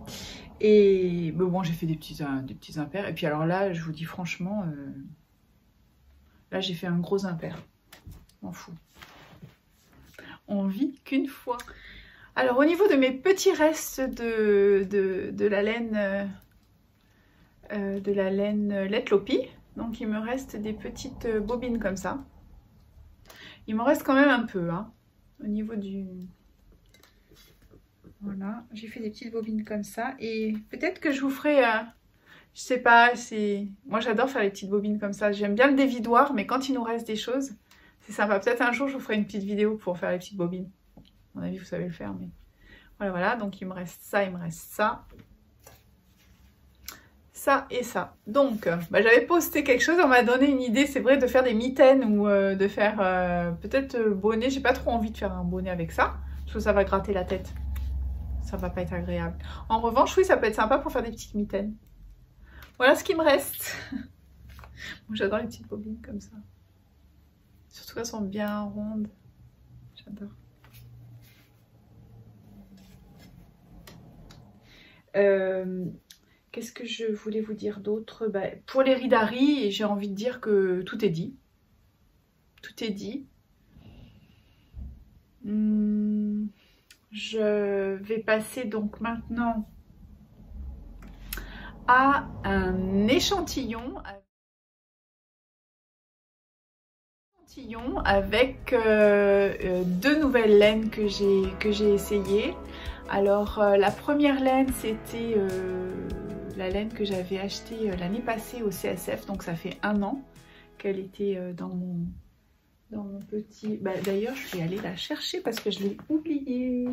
Et bon, j'ai fait des petits impairs. Et puis alors là, je vous dis franchement, là j'ai fait un gros impair. M'en fous. On vit qu'une fois. Alors au niveau de mes petits restes de la laine Let Lopi, donc il me reste des petites bobines comme ça. Il m'en reste quand même un peu, hein, au niveau du... Voilà, j'ai fait des petites bobines comme ça. Et peut-être que je vous ferai... je sais pas, c'est... Moi j'adore faire les petites bobines comme ça. J'aime bien le dévidoir, mais quand il nous reste des choses... C'est sympa. Peut-être un jour, je vous ferai une petite vidéo pour faire les petites bobines. À mon avis, vous savez le faire, mais... Voilà. Donc, il me reste ça, il me reste ça. Ça et ça. Donc, j'avais posté quelque chose, on m'a donné une idée, c'est vrai, de faire des mitaines ou de faire peut-être bonnet. J'ai pas trop envie de faire un bonnet avec ça, parce que ça va gratter la tête. Ça va pas être agréable. En revanche, oui, ça peut être sympa pour faire des petites mitaines. Voilà ce qui me reste. J'adore les petites bobines comme ça. Surtout qu'elles sont bien rondes. J'adore. Qu'est-ce que je voulais vous dire d'autre? Pour les Rydari, j'ai envie de dire que tout est dit. Tout est dit. Je vais passer donc maintenant à un échantillon. Avec deux nouvelles laines que j'ai essayées. Alors la première laine, c'était la laine que j'avais achetée l'année passée au CSF, donc ça fait 1 an qu'elle était dans mon petit... D'ailleurs je vais aller la chercher parce que je l'ai oubliée.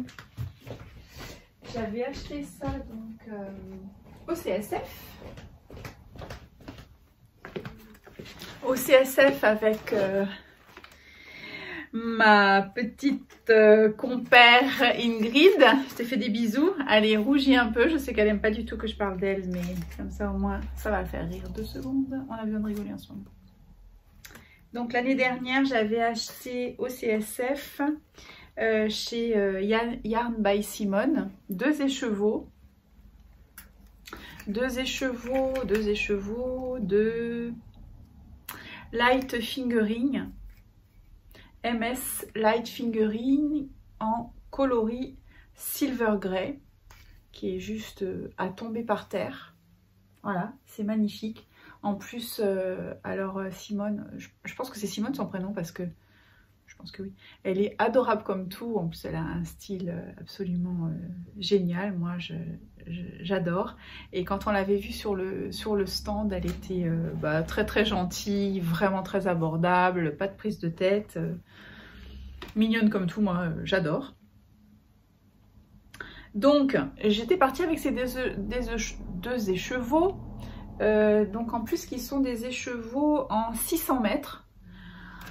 J'avais acheté ça donc au CSF. Au CSF avec ma petite compère Ingrid. Je t'ai fait des bisous. Elle est rougie un peu. Je sais qu'elle n'aime pas du tout que je parle d'elle, mais comme ça au moins ça va la faire rire 2 secondes. On a besoin de rigoler en ce moment. Donc l'année dernière, j'avais acheté au CSF chez Yarn by Simone 2 écheveaux. 2 écheveaux de Light Fingering. MS Light Fingering en coloris Silver Grey, qui est juste à tomber par terre. Voilà, c'est magnifique. En plus, alors Simone, je pense que c'est Simone son prénom parce que je pense que oui. Elle est adorable comme tout. En plus, elle a un style absolument génial. Moi, j'adore. Et quand on l'avait vue sur le stand, elle était très gentille, vraiment très abordable, pas de prise de tête, mignonne comme tout. Moi, j'adore. Donc, j'étais partie avec ces deux écheveaux. Donc, en plus, qui sont des écheveaux en 600 mètres.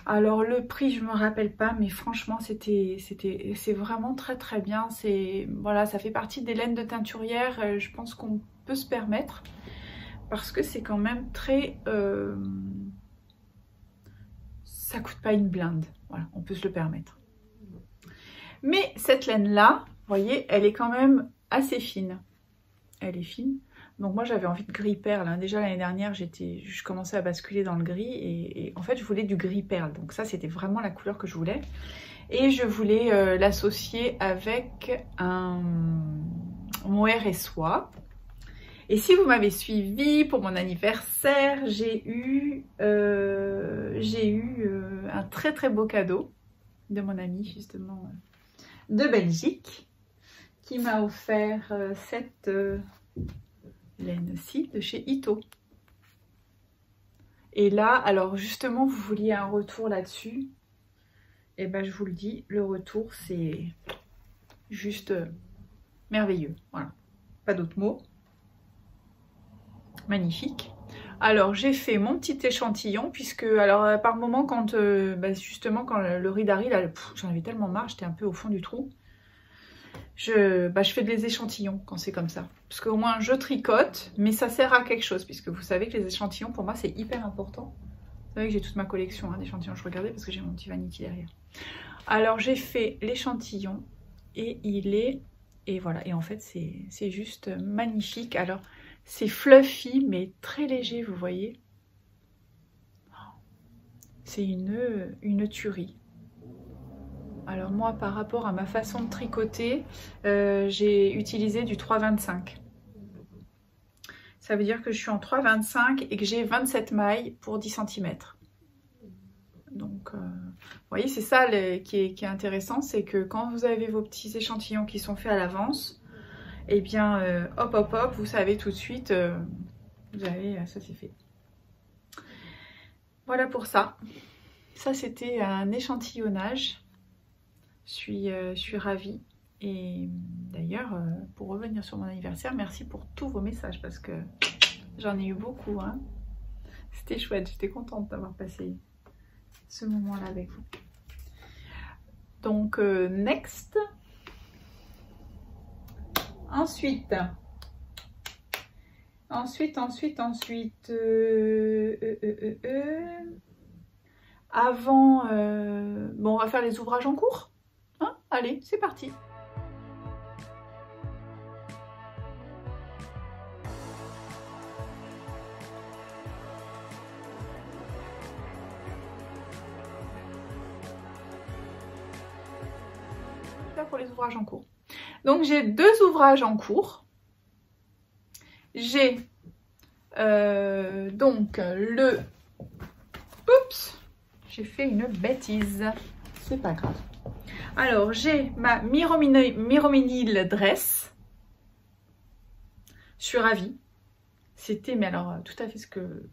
Alors le prix je me rappelle pas, mais franchement c'est vraiment très bien. Voilà, ça fait partie des laines de teinturière, je pense qu'on peut se permettre parce que c'est quand même très ça coûte pas une blinde. Voilà, on peut se le permettre. Mais cette laine-là, vous voyez, elle est quand même assez fine. Elle est fine. Donc moi, j'avais envie de gris perle. Hein. Déjà, l'année dernière, je commençais à basculer dans le gris. Et en fait, je voulais du gris perle. Donc ça, c'était vraiment la couleur que je voulais. Et je voulais l'associer avec un mohair et soie. Et si vous m'avez suivi pour mon anniversaire, j'ai eu un très très beau cadeau de mon ami justement de Belgique qui m'a offert cette laine-ci de chez Ito. Et là, alors justement, vous vouliez un retour là-dessus. Et ben je vous le dis, le retour c'est juste merveilleux. Voilà, pas d'autres mots. Magnifique. Alors j'ai fait mon petit échantillon puisque alors par moment quand justement quand le Ridari là, j'en avais tellement marre, j'étais un peu au fond du trou. Je fais des échantillons quand c'est comme ça parce qu'au moins je tricote, mais ça sert à quelque chose puisque vous savez que les échantillons pour moi c'est hyper important. Vous savez que j'ai toute ma collection hein, d'échantillons, je regardais parce que j'ai mon petit vanity derrière. Alors j'ai fait l'échantillon et il est et voilà et en fait c'est juste magnifique. Alors c'est fluffy mais très léger, vous voyez. C'est une tuerie. Alors moi, par rapport à ma façon de tricoter, j'ai utilisé du 3,25. Ça veut dire que je suis en 3,25 et que j'ai 27 mailles pour 10 cm. Donc, vous voyez, c'est ça qui est intéressant, c'est que quand vous avez vos petits échantillons qui sont faits à l'avance, et eh bien hop hop hop, vous savez tout de suite, vous avez, ça c'est fait. Voilà pour ça. Ça c'était un échantillonnage. Je suis ravie. Et d'ailleurs, pour revenir sur mon anniversaire, merci pour tous vos messages parce que j'en ai eu beaucoup. Hein. C'était chouette, j'étais contente d'avoir passé ce moment-là avec vous. Donc, next. Ensuite, avant, bon, on va faire les ouvrages en cours. Hein? Allez, c'est parti. Là pour les ouvrages en cours. Donc j'ai deux ouvrages en cours. J'ai donc le... Oups, j'ai fait une bêtise. C'est pas grave. Alors j'ai ma Miroménil Dress. Je suis ravie. C'était mais alors tout à fait ce que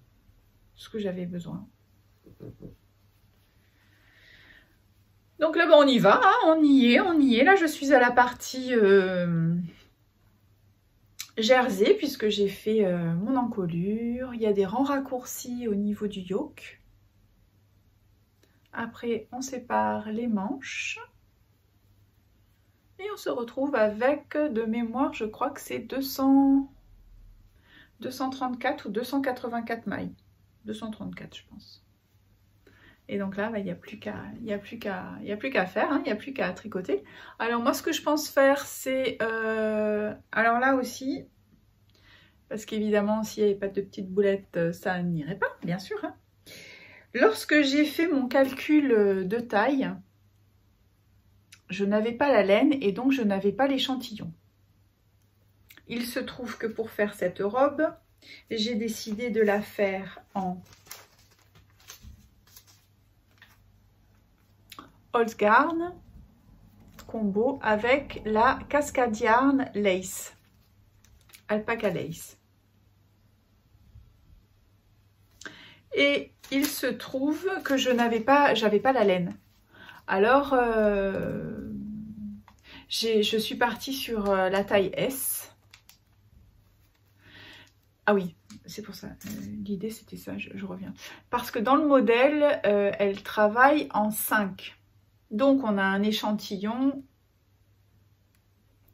j'avais besoin. Donc là, on y va, hein, on y est. Là, je suis à la partie jersey, puisque j'ai fait mon encolure. Il y a des rangs raccourcis au niveau du yoke. Après, on sépare les manches. Et on se retrouve avec, de mémoire, je crois que c'est 234 ou 284 mailles. 234, je pense. Et donc là, il n'y a plus qu'à faire, il n'y a plus qu'à tricoter. Alors moi, ce que je pense faire, c'est... alors là aussi, parce qu'évidemment, s'il n'y avait pas de petites boulettes, ça n'irait pas, bien sûr. Hein. Lorsque j'ai fait mon calcul de taille, je n'avais pas la laine et donc je n'avais pas l'échantillon. Il se trouve que pour faire cette robe, j'ai décidé de la faire en... Holzgarn combo avec la Cascade Yarn Lace, Alpaca Lace. Et il se trouve que j'avais pas la laine. Alors, je suis partie sur la taille S. Ah oui, c'est pour ça. L'idée c'était ça, je reviens. Parce que dans le modèle, elle travaille en 5. Donc, on a un échantillon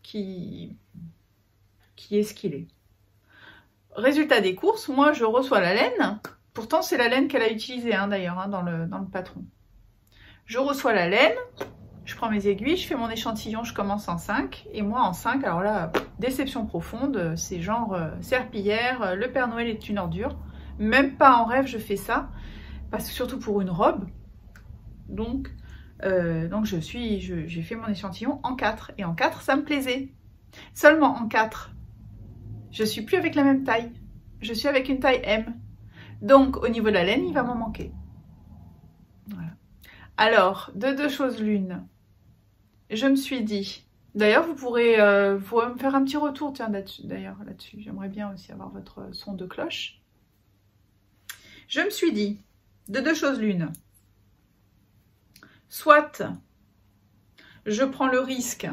qui est ce qu'il est. Résultat des courses, moi, je reçois la laine. Pourtant, c'est la laine qu'elle a utilisée, hein, d'ailleurs, hein, dans le patron. Je reçois la laine, je prends mes aiguilles, je fais mon échantillon, je commence en 5. Et moi en 5, alors là, déception profonde, c'est genre serpillière, le Père Noël est une ordure. Même pas en rêve je fais ça, parce que surtout pour une robe. Donc j'ai fait mon échantillon en 4. Et en 4, ça me plaisait. Seulement en 4, je suis plus avec la même taille. Je suis avec une taille M. Donc au niveau de la laine, il va m'en manquer. Voilà. Alors, de deux choses l'une, je me suis dit, d'ailleurs vous pourrez me faire un petit retour là-dessus. J'aimerais bien aussi avoir votre son de cloche. Je me suis dit, de deux choses l'une, soit je prends le risque,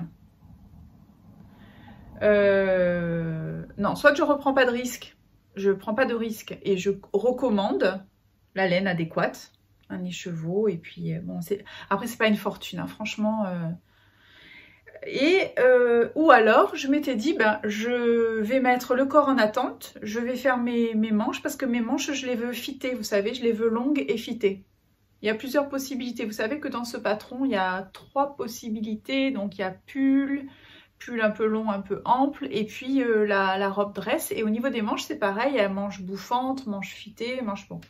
non, soit je reprends pas de risque, je prends pas de risque et je recommande la laine adéquate, un écheveau, et puis bon, après c'est pas une fortune, hein, franchement. Ou alors je m'étais dit, ben je vais mettre le corps en attente, je vais faire mes manches, parce que mes manches je les veux fittées, vous savez, je les veux longues et fittées. Il y a plusieurs possibilités, vous savez que dans ce patron il y a 3 possibilités, donc il y a pull un peu long, un peu ample, et puis la robe dress. Et au niveau des manches c'est pareil, il y a manches bouffantes, manches fittées, manches bon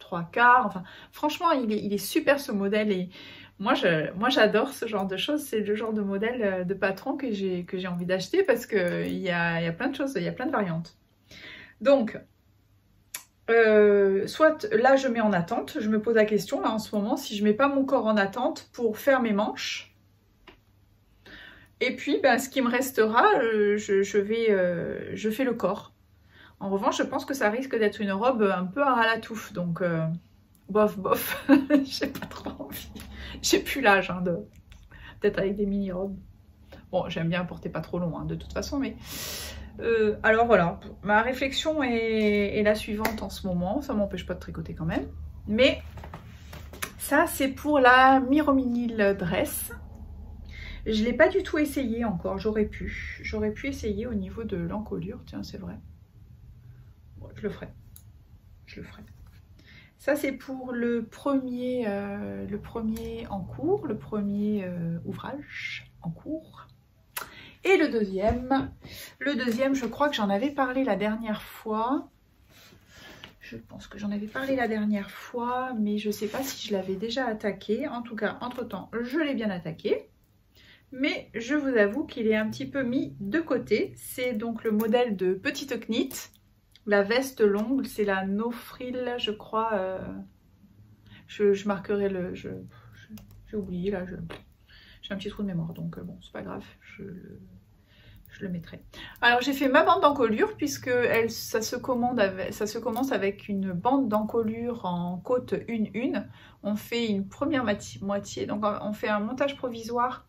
3/4, enfin franchement il est super ce modèle. Et moi j'adore ce genre de choses, c'est le genre de modèle de patron que j'ai envie d'acheter, parce qu'il y a plein de choses, il y a plein de variantes. Donc soit là je mets en attente, je me pose la question là en ce moment si je mets pas mon corps en attente pour faire mes manches. Et puis ben, ce qui me restera, je fais le corps. En revanche, je pense que ça risque d'être une robe un peu à ras la touffe, donc bof, j'ai pas trop envie. J'ai plus l'âge hein, de peut-être avec des mini-robes. Bon, j'aime bien porter pas trop long hein, de toute façon, mais alors voilà, ma réflexion est la suivante en ce moment. Ça m'empêche pas de tricoter quand même, mais ça c'est pour la Mirominil dress. Je l'ai pas du tout essayé encore, j'aurais pu essayer au niveau de l'encolure, tiens c'est vrai. Bon, je le ferai. Ça c'est pour le premier en cours, le premier ouvrage en cours. Et le deuxième, je crois que j'en avais parlé la dernière fois. Je pense que j'en avais parlé la dernière fois, mais je ne sais pas si je l'avais déjà attaqué. En tout cas, entre-temps, je l'ai bien attaqué. Mais je vous avoue qu'il est un petit peu mis de côté. C'est donc le modèle de Petite Knit. La veste longue, c'est la No Frill, je crois. Je marquerai le... J'ai oublié, là. J'ai un petit trou de mémoire, donc bon, c'est pas grave. Je le mettrai. Alors, j'ai fait ma bande d'encolure, puisque ça se commence avec une bande d'encolure en côte 1-1. On fait une première moitié. Donc, on fait un montage provisoire.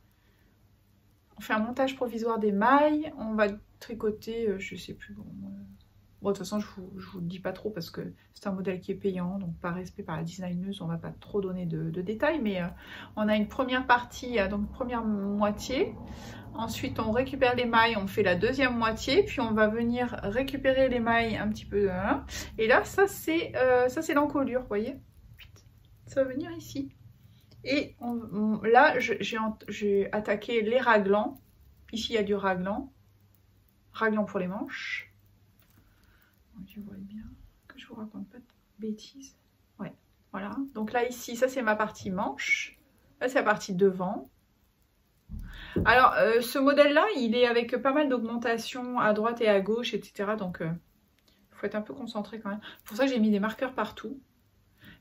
On fait un montage provisoire des mailles. On va tricoter, je sais plus... Bon, de toute façon, je vous le dis pas trop parce que c'est un modèle qui est payant, donc par respect par la designeuse, on va pas trop donner de détails, mais on a une première partie, donc première moitié. Ensuite, on récupère les mailles, on fait la deuxième moitié, puis on va venir récupérer les mailles un petit peu. Et là, ça c'est l'encolure, vous voyez. Ça va venir ici. Et là, j'ai attaqué les raglans. Ici, il y a du raglan. Raglan pour les manches. Tu vois bien que je vous raconte pas de bêtises. Ouais, voilà. Donc là, ici, ça c'est ma partie manche. Là, c'est la partie devant. Alors, ce modèle-là, il est avec pas mal d'augmentation à droite et à gauche, etc. Donc, il faut être un peu concentré quand même. C'est pour ça que j'ai mis des marqueurs partout.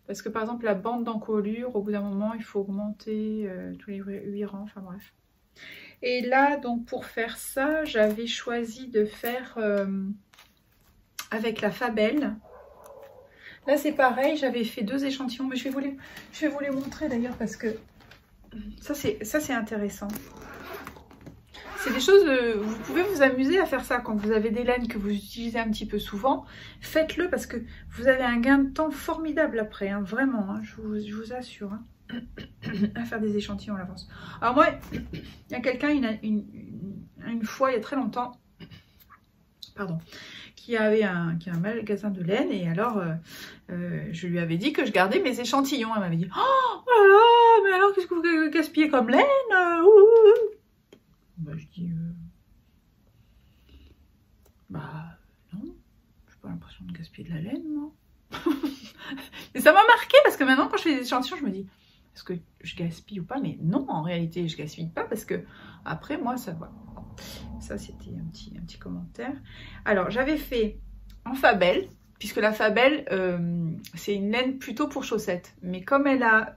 Parce que, par exemple, la bande d'encolure, au bout d'un moment, il faut augmenter tous les 8 rangs. Enfin, bref. Et là, donc, pour faire ça, j'avais choisi de faire... avec la Fabelle. Là c'est pareil, j'avais fait 2 échantillons, mais je vais vous les montrer d'ailleurs parce que ça c'est intéressant. C'est des choses, vous pouvez vous amuser à faire ça quand vous avez des laines que vous utilisez un petit peu souvent. Faites-le parce que vous avez un gain de temps formidable après, hein, vraiment, hein, je vous assure. Hein, à faire des échantillons à l'avance. Alors moi, il y a quelqu'un une fois, il y a très longtemps, pardon, qui a un magasin de laine. Et alors, je lui avais dit que je gardais mes échantillons. Elle m'avait dit, oh là là, mais alors qu'est-ce que vous gaspillez comme laine? Bah, je dis, bah non, j'ai pas l'impression de gaspiller de la laine, moi. Et ça m'a marqué parce que maintenant, quand je fais des échantillons, je me dis, est-ce que je gaspille ou pas? Mais non, en réalité, je gaspille pas parce que après, moi, ça va. Ça, c'était un petit commentaire. Alors, j'avais fait en Fabel, puisque la Fabel, c'est une laine plutôt pour chaussettes. Mais comme elle a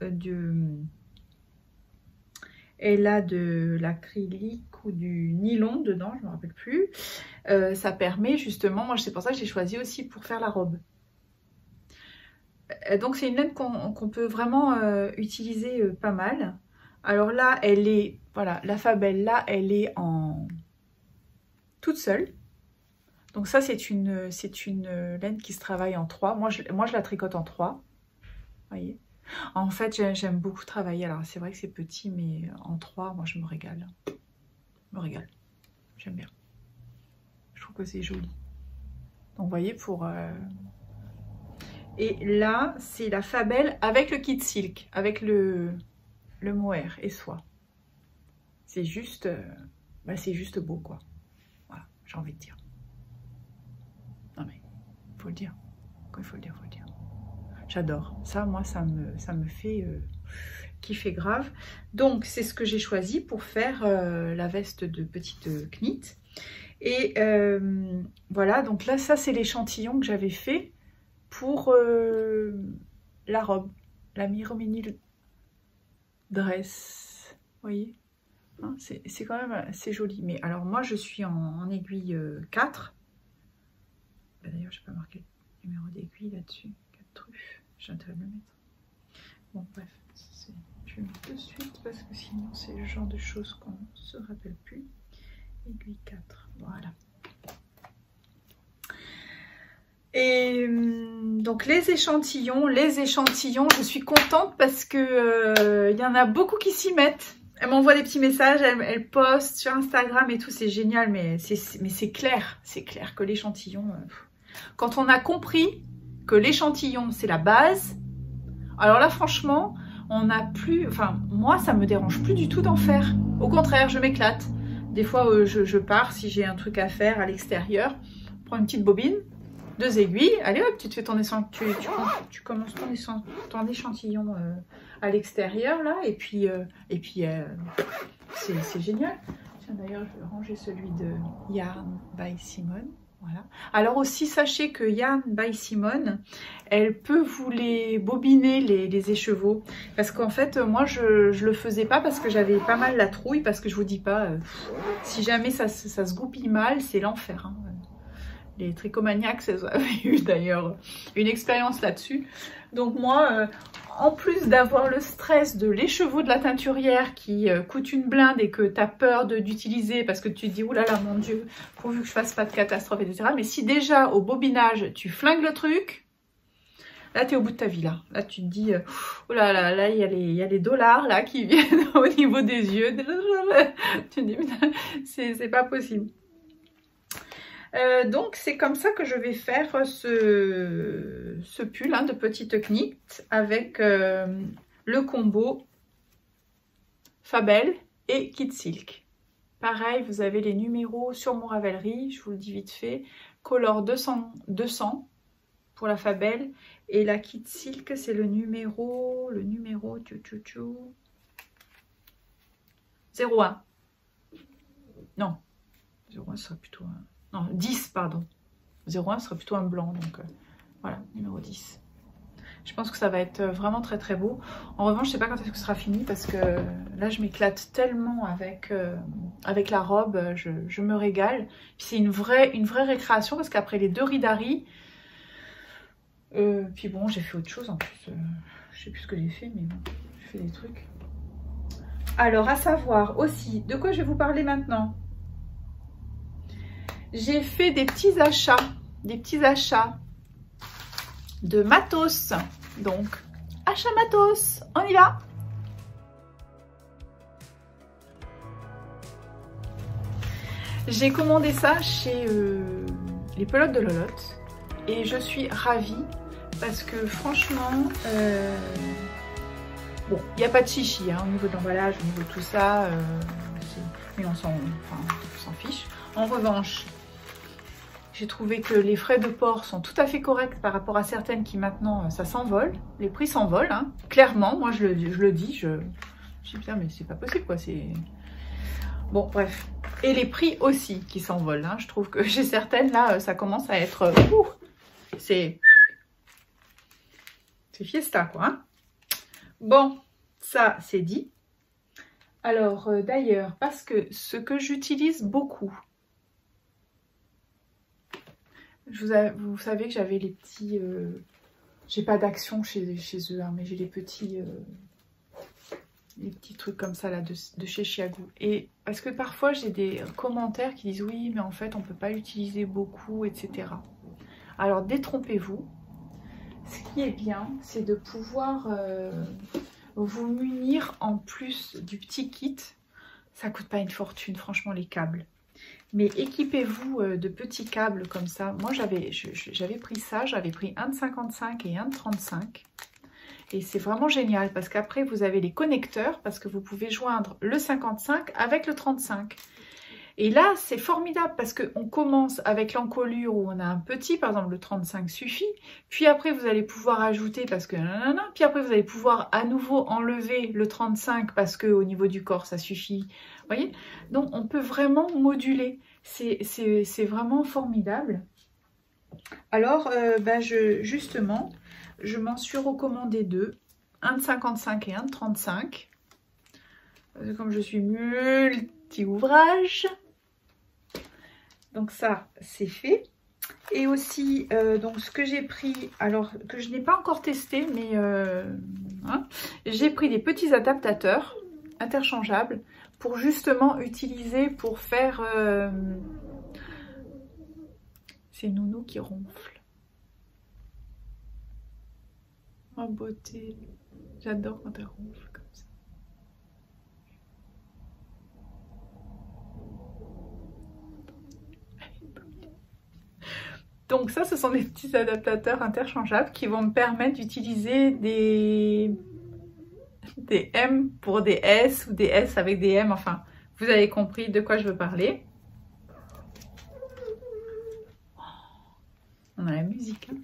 de l'acrylique ou du nylon dedans, je ne me rappelle plus, ça permet justement, moi c'est pour ça que j'ai choisi aussi pour faire la robe. Donc c'est une laine qu'on peut vraiment utiliser pas mal. Alors là, elle est, voilà, la Fabel là, elle est en toute seule. Donc ça c'est une laine qui se travaille en 3. Moi je la tricote en 3. Voyez. En fait j'aime beaucoup travailler. Alors c'est vrai que c'est petit, mais en 3, moi je me régale. Je me régale. J'aime bien. Je trouve que c'est joli. Donc vous voyez pour... Et là, c'est la Fabel avec le kit silk, avec le mohair et soie. C'est juste, c'est juste beau, quoi. Voilà, j'ai envie de dire. Non mais, faut le dire. Quand il faut le dire, faut le dire. J'adore. Ça, moi, ça me fait kiffer grave. Donc, c'est ce que j'ai choisi pour faire la veste de petite knit. Et voilà, donc là, ça, c'est l'échantillon que j'avais fait pour la robe, la Miromini dress, vous voyez, hein, c'est quand même assez joli. Mais alors moi je suis en aiguille 4, d'ailleurs j'ai pas marqué le numéro d'aiguille là-dessus, 4 truffes, j'ai intérêt de le mettre. Bon bref, je vais le mettre de suite parce que sinon c'est le genre de choses qu'on ne se rappelle plus. Aiguille 4, voilà. Et donc les échantillons, je suis contente parce que y en a beaucoup qui s'y mettent. Elles m'envoient des petits messages, elles postent sur Instagram et tout, c'est génial, mais c'est clair que l'échantillon, quand on a compris que l'échantillon c'est la base, alors là franchement, on n'a plus, enfin moi ça me dérange plus du tout d'en faire. Au contraire, je m'éclate. Des fois je pars si j'ai un truc à faire à l'extérieur, prends une petite bobine. 2 aiguilles, allez hop, tu te fais ton tu commences ton échantillon à l'extérieur là, et puis c'est génial. Tiens, d'ailleurs je vais ranger celui de Yarn by Simone. Voilà. Alors aussi sachez que Yarn by Simone, elle peut vous les bobiner les écheveaux, parce qu'en fait moi je le faisais pas parce que j'avais pas mal la trouille, parce que je vous dis pas, si jamais ça se goupille mal, c'est l'enfer, hein. Les tricomaniacs, elles avaient eu d'ailleurs une expérience là-dessus. Donc moi, en plus d'avoir le stress de l'écheveau de la teinturière qui coûte une blinde et que tu as peur d'utiliser parce que tu te dis, oulala mon Dieu, pourvu que je fasse pas de catastrophe, etc. Mais si déjà au bobinage, tu flingues le truc, là tu es au bout de ta vie. Là tu te dis, oh là là, là il y a les dollars là qui viennent au niveau des yeux. Tu te dis, c'est pas possible. Donc c'est comme ça que je vais faire ce pull de petite knit avec le combo Fabel et Kit Silk. Pareil, vous avez les numéros sur mon Ravelry, je vous le dis vite fait. Color 200 pour la Fabel, et la Kit Silk c'est le numéro 01. Non, 01 serait plutôt un... Non, 10, pardon. 01 serait plutôt un blanc, donc voilà, numéro 10. Je pense que ça va être vraiment très très beau. En revanche, je sais pas quand est-ce que ce sera fini, parce que là, je m'éclate tellement avec la robe, je me régale. Puis c'est une vraie récréation, parce qu'après les 2 Ridari, puis bon, j'ai fait autre chose en plus. Je sais plus ce que j'ai fait, mais bon, j'ai fait des trucs. Alors, à savoir aussi, de quoi je vais vous parler maintenant? J'ai fait des petits achats de matos. Donc, achat matos, on y va. J'ai commandé ça chez les pelotes de Lolotte. Et je suis ravie parce que franchement, bon, il n'y a pas de chichi hein, au niveau de l'emballage, au niveau de tout ça. Mais on s'en fiche. En revanche, j'ai trouvé que les frais de port sont tout à fait corrects par rapport à certaines qui maintenant, ça s'envole. Les prix s'envolent, hein. Clairement, moi je le dis, je dis putain mais c'est pas possible quoi, c'est... Bon bref. Et les prix aussi qui s'envolent, hein. Je trouve que chez certaines là, ça commence à être... c'est fiesta quoi. Hein. Bon, ça c'est dit. Alors d'ailleurs, parce que ce que j'utilise beaucoup, vous savez que j'avais les petits... j'ai pas d'action chez eux, hein, mais j'ai les petits trucs comme ça là de chez Chiago. Et parce que parfois j'ai des commentaires qui disent oui, mais en fait on peut pas l'utiliser beaucoup, etc. Alors détrompez-vous. Ce qui est bien, c'est de pouvoir vous munir en plus du petit kit. Ça coûte pas une fortune, franchement, les câbles. Mais équipez-vous de petits câbles comme ça. Moi, j'avais pris ça. J'avais pris un de 55 et un de 35. Et c'est vraiment génial parce qu'après, vous avez les connecteurs parce que vous pouvez joindre le 55 avec le 35. Et là, c'est formidable parce qu'on commence avec l'encolure où on a un petit, par exemple le 35 suffit. Puis après, vous allez pouvoir ajouter parce que... Puis après, vous allez pouvoir à nouveau enlever le 35 parce qu'au niveau du corps, ça suffit. Vous voyez? Donc, on peut vraiment moduler. C'est vraiment formidable. Alors, justement, je m'en suis recommandé deux. Un de 55 et un de 35. Comme je suis multi-ouvrage. Donc ça, c'est fait. Et aussi, donc ce que j'ai pris, alors que je n'ai pas encore testé, mais hein, j'ai pris des petits adaptateurs interchangeables pour justement utiliser pour faire ces nounous qui ronflent. Oh beauté, j'adore quand elles ronflent comme ça. Donc ça, ce sont des petits adaptateurs interchangeables qui vont me permettre d'utiliser des M pour des S ou des S avec des M. Enfin, vous avez compris de quoi je veux parler. On a la musique. Hein.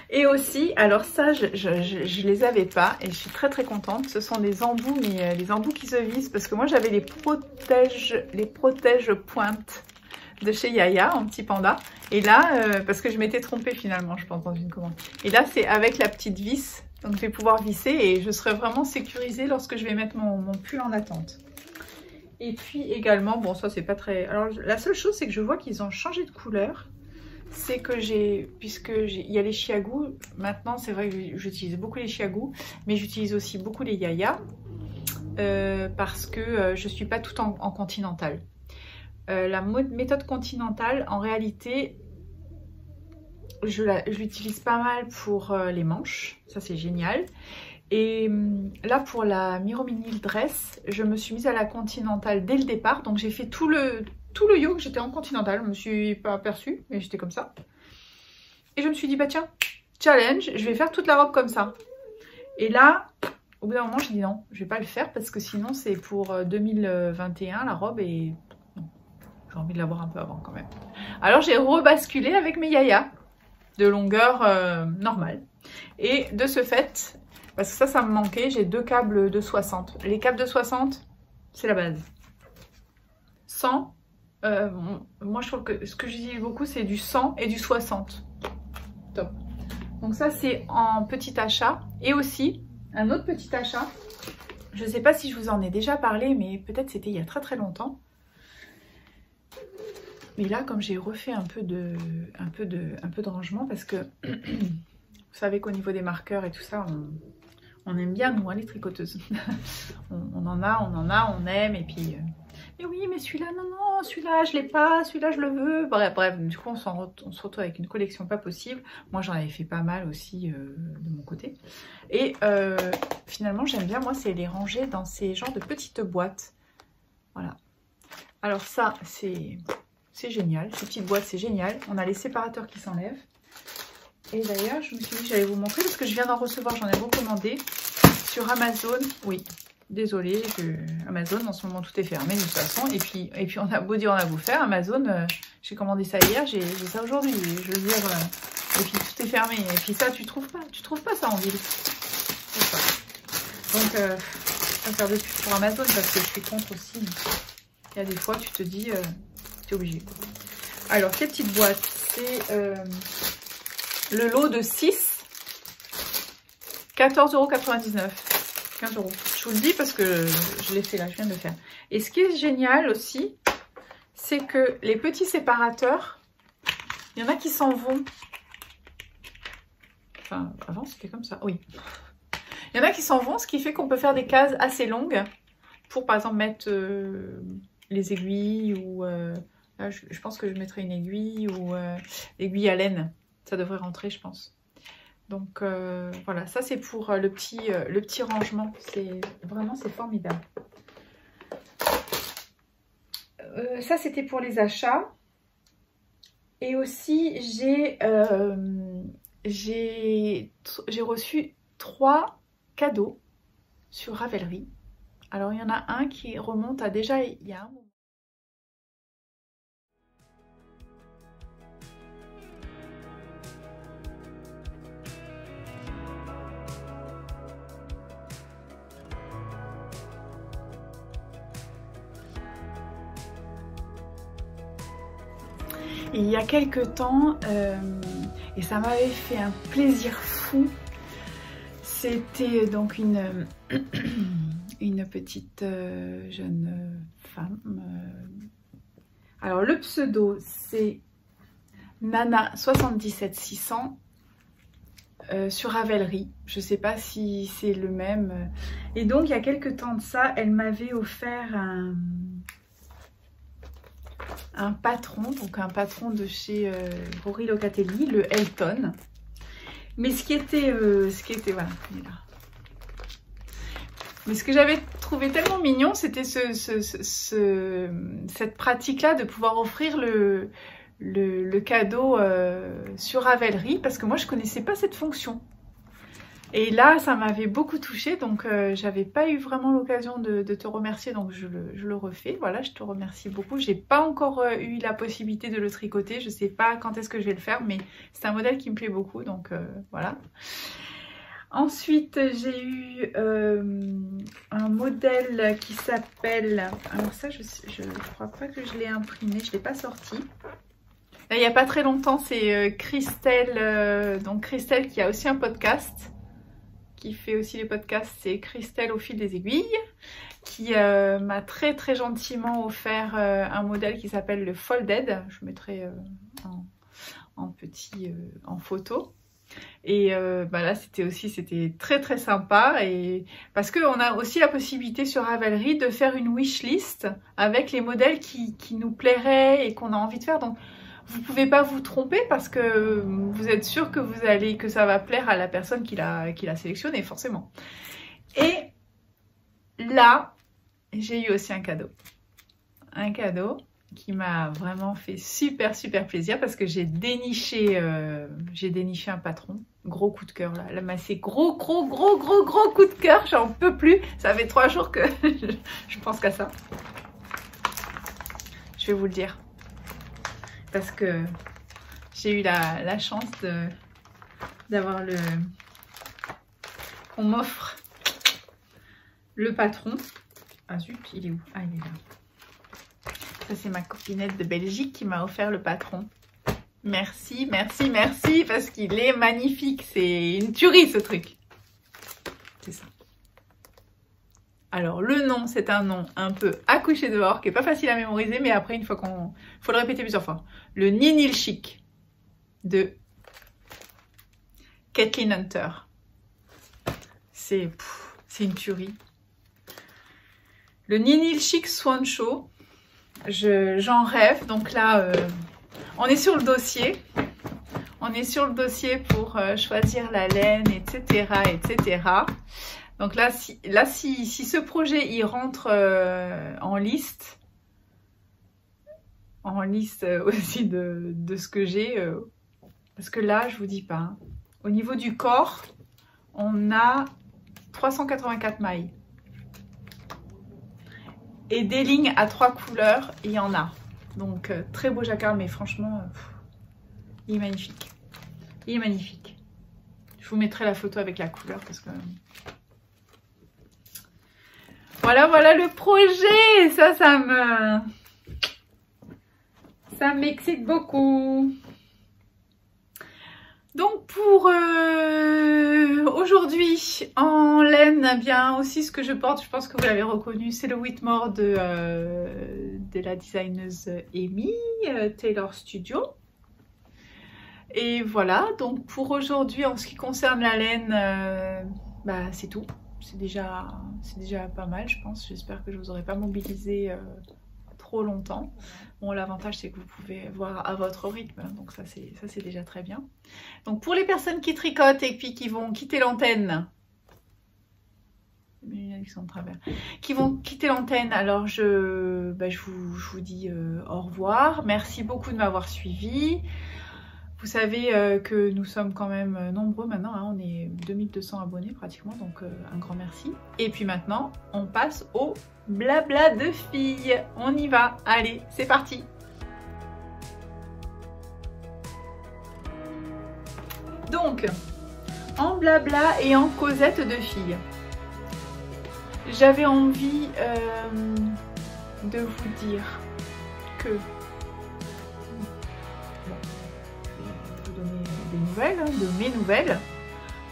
Et aussi, alors ça, je les avais pas et je suis très contente. Ce sont des embouts, mais les embouts qui se vissent parce que moi j'avais les protège pointes de chez Yaya en petit panda. Et là, parce que je m'étais trompée finalement, je pense, dans une commande. Et là, c'est avec la petite vis. Donc, je vais pouvoir visser et je serai vraiment sécurisée lorsque je vais mettre mon pull en attente. Et puis également, bon, ça, c'est pas très... Alors, la seule chose, c'est que je vois qu'ils ont changé de couleur. C'est que il y a les Chiago. Maintenant, c'est vrai que j'utilise beaucoup les Chiago, mais j'utilise aussi beaucoup les Yaya. Parce que je suis pas tout en continental. La méthode continentale, en réalité, je l'utilise pas mal pour les manches. Ça, c'est génial. Et là, pour la Mirominil Dress, je me suis mise à la continentale dès le départ. Donc, j'ai fait tout le yoke, j'étais en continentale. Je me suis pas aperçue, mais j'étais comme ça. Et je me suis dit, bah tiens, challenge, je vais faire toute la robe comme ça. Et là, au bout d'un moment, je dis non, je vais pas le faire parce que sinon, c'est pour 2021, la robe est... J'ai envie de l'avoir un peu avant quand même. Alors j'ai rebasculé avec mes Yaya de longueur normale. Et de ce fait, parce que ça me manquait, j'ai deux câbles de 60. Les câbles de 60, c'est la base. 100, moi je trouve que ce que j'utilise beaucoup, c'est du 100 et du 60. Top. Donc ça, c'est en petit achat. Et aussi, un autre petit achat. Je ne sais pas si je vous en ai déjà parlé, mais peut-être c'était il y a très longtemps. Mais là, comme j'ai refait un peu de rangement, parce que vous savez qu'au niveau des marqueurs et tout ça, on aime bien, nous, hein, les tricoteuses. on en a, on aime, et puis... mais oui, mais celui-là, non, celui-là, je l'ai pas, celui-là, je le veux. Bref, du coup, on se retrouve avec une collection pas possible. Moi, j'en avais fait pas mal aussi de mon côté. Et finalement, j'aime bien, moi, c'est les ranger dans ces genres de petites boîtes. Voilà. Alors ça, c'est C'est génial. Ces petites boîtes, c'est génial. On a les séparateurs qui s'enlèvent. Et d'ailleurs, je me suis dit que j'allais vous montrer parce que je viens d'en recevoir. J'en ai recommandé sur Amazon. Oui, désolée, Amazon, en ce moment, tout est fermé de toute façon. Et puis on a beau dire, on a beau faire. Amazon, j'ai commandé ça hier, j'ai ça aujourd'hui. Je veux dire, et puis tout est fermé. Et puis ça, tu trouves pas ça en ville. C'est ça. Donc, je vais pas faire de pub pour Amazon parce que je suis contre aussi. Il y a des fois, tu te dis, tu es obligé. Alors, ces petites boîtes, c'est le lot de 6, 14,99 €. 15 €. Je vous le dis parce que je l'ai fait là, je viens de le faire. Et ce qui est génial aussi, c'est que les petits séparateurs, il y en a qui s'en vont. Enfin, avant c'était comme ça, oui. Il y en a qui s'en vont, ce qui fait qu'on peut faire des cases assez longues pour par exemple mettre les aiguilles ou... là, je pense que je mettrai une aiguille ou aiguille à laine. Ça devrait rentrer, je pense. Donc voilà, ça c'est pour le petit rangement. Vraiment, c'est formidable. Ça c'était pour les achats. Et aussi j'ai reçu 3 cadeaux sur Ravelry. Alors il y en a un qui remonte à déjà il y a un moment. Il y a quelques temps, et ça m'avait fait un plaisir fou, c'était donc une petite jeune femme. Alors le pseudo c'est Nana77600 sur Ravelry. Je ne sais pas si c'est le même. Et donc il y a quelques temps de ça, elle m'avait offert un patron, donc un patron de chez Rory Locatelli, le Elton. Mais ce qui était voilà, il est là. Mais ce que j'avais trouvé tellement mignon, c'était cette pratique-là de pouvoir offrir le cadeau sur Ravelry, parce que moi je connaissais pas cette fonction. Et là, ça m'avait beaucoup touchée, donc j'avais pas eu vraiment l'occasion de te remercier, donc je le refais. Voilà, je te remercie beaucoup. J'ai pas encore eu la possibilité de le tricoter, je sais pas quand est-ce que je vais le faire, mais c'est un modèle qui me plaît beaucoup, donc voilà. Ensuite, j'ai eu un modèle qui s'appelle... Alors ça, je crois pas que je l'ai imprimé, je l'ai pas sorti. Là, il n'y a pas très longtemps, c'est Christelle, donc Christelle qui a aussi un podcast, qui fait aussi les podcasts, c'est Christelle au fil des aiguilles, qui m'a très très gentiment offert un modèle qui s'appelle le Folded. Je mettrai en photo. Et là c'était très très sympa, et parce qu'on a aussi la possibilité sur Ravelry de faire une wishlist avec les modèles qui nous plairaient et qu'on a envie de faire. Donc vous pouvez pas vous tromper parce que vous êtes sûr que ça va plaire à la personne qui l'a sélectionné forcément. Et là j'ai eu aussi un cadeau qui m'a vraiment fait super plaisir parce que j'ai déniché un patron. Gros coup de cœur là. Là c'est gros coup de cœur, j'en peux plus. Ça fait 3 jours que je pense qu'à ça. Je vais vous le dire. Parce que j'ai eu la chance d'avoir qu'on m'offre le patron. Ah zut, il est où? Ah, il est là. Ça, c'est ma copinette de Belgique qui m'a offert le patron. Merci, parce qu'il est magnifique. C'est une tuerie, ce truc. C'est ça. Alors, le nom, c'est un nom un peu à coucher dehors, qui n'est pas facile à mémoriser, mais après, une fois faut le répéter plusieurs fois. Le Ninil Chic de Kathleen Hunter. C'est une tuerie. Le Ninil Chic Swan Show. J'en rêve. Donc là, on est sur le dossier. On est sur le dossier pour choisir la laine, etc. Donc là, si ce projet il rentre en liste, en liste aussi de ce que j'ai. Parce que là, je vous dis pas. Hein. Au niveau du corps, on a 384 mailles. Et des lignes à 3 couleurs, il y en a. Donc, très beau jacquard, mais franchement, il est magnifique. Il est magnifique. Je vous mettrai la photo avec la couleur parce que... Voilà, voilà le projet. Ça m'excite beaucoup. Donc pour aujourd'hui en laine, eh bien aussi ce que je porte, je pense que vous l'avez reconnu, c'est le Whitmore de la designeuse Amy Taylor Studio. Et voilà, donc pour aujourd'hui en ce qui concerne la laine, bah, c'est tout. C'est déjà pas mal, je pense. J'espère que je vous aurai pas mobilisé trop longtemps. Bon, l'avantage c'est que vous pouvez voir à votre rythme, donc ça c'est déjà très bien. Donc pour les personnes qui tricotent et puis qui vont quitter l'antenne, qui vont quitter l'antenne, alors je vous dis au revoir. Merci beaucoup de m'avoir suivi. Vous savez que nous sommes quand même nombreux maintenant, hein, on est 2200 abonnés pratiquement, donc un grand merci. Et puis maintenant, on passe au blabla de filles. On y va, allez, c'est parti. Donc, en blabla et en causette de filles, j'avais envie de vous dire que... des nouvelles, de mes nouvelles.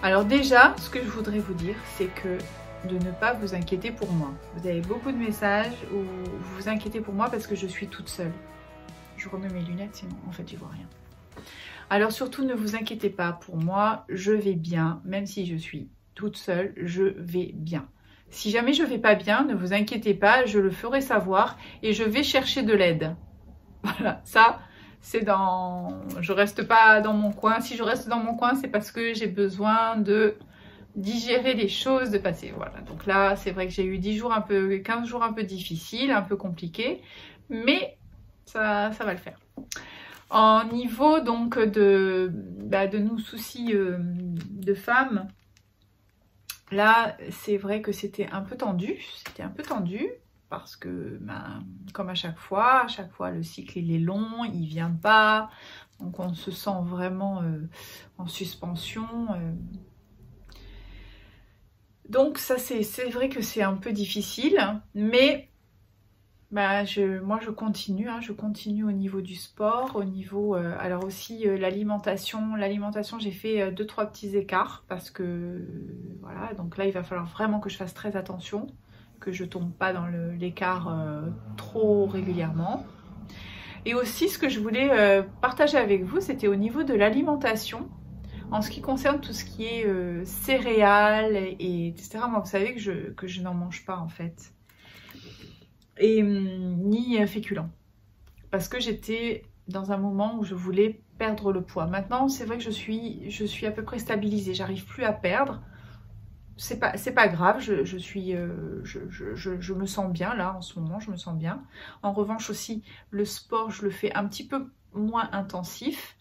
Alors déjà, ce que je voudrais vous dire, c'est que de ne pas vous inquiéter pour moi. Vous avez beaucoup de messages où vous vous inquiétez pour moi parce que je suis toute seule. Je remets mes lunettes, sinon en fait je vois rien. Alors surtout ne vous inquiétez pas pour moi, je vais bien, même si je suis toute seule, je vais bien. Si jamais je vais pas bien, ne vous inquiétez pas, je le ferai savoir et je vais chercher de l'aide. Voilà, ça... c'est dans... je reste pas dans mon coin. Si je reste dans mon coin, c'est parce que j'ai besoin de digérer les choses, de passer. Voilà. Donc là, c'est vrai que j'ai eu 15 jours un peu difficiles, un peu compliqués. Mais ça va le faire. En niveau donc de nos soucis de femmes, là, c'est vrai que c'était un peu tendu. C'était un peu tendu. Parce que, comme à chaque fois le cycle il est long, il vient pas, donc on se sent vraiment en suspension. Donc ça c'est vrai que c'est un peu difficile, mais moi je continue, hein, je continue au niveau du sport, au niveau, alors aussi l'alimentation. L'alimentation j'ai fait 2-3 petits écarts parce que, voilà, donc là il va falloir vraiment que je fasse très attention. Que je tombe pas dans l'écart trop régulièrement. Et aussi ce que je voulais partager avec vous, c'était au niveau de l'alimentation, en ce qui concerne tout ce qui est céréales et etc. Moi vous savez que je n'en mange pas en fait, et ni féculents, parce que j'étais dans un moment où je voulais perdre le poids. Maintenant c'est vrai que je suis à peu près stabilisée, j'arrive plus à perdre. C'est pas grave, je me sens bien là en ce moment, je me sens bien. En revanche aussi, le sport, je le fais un petit peu moins intensif.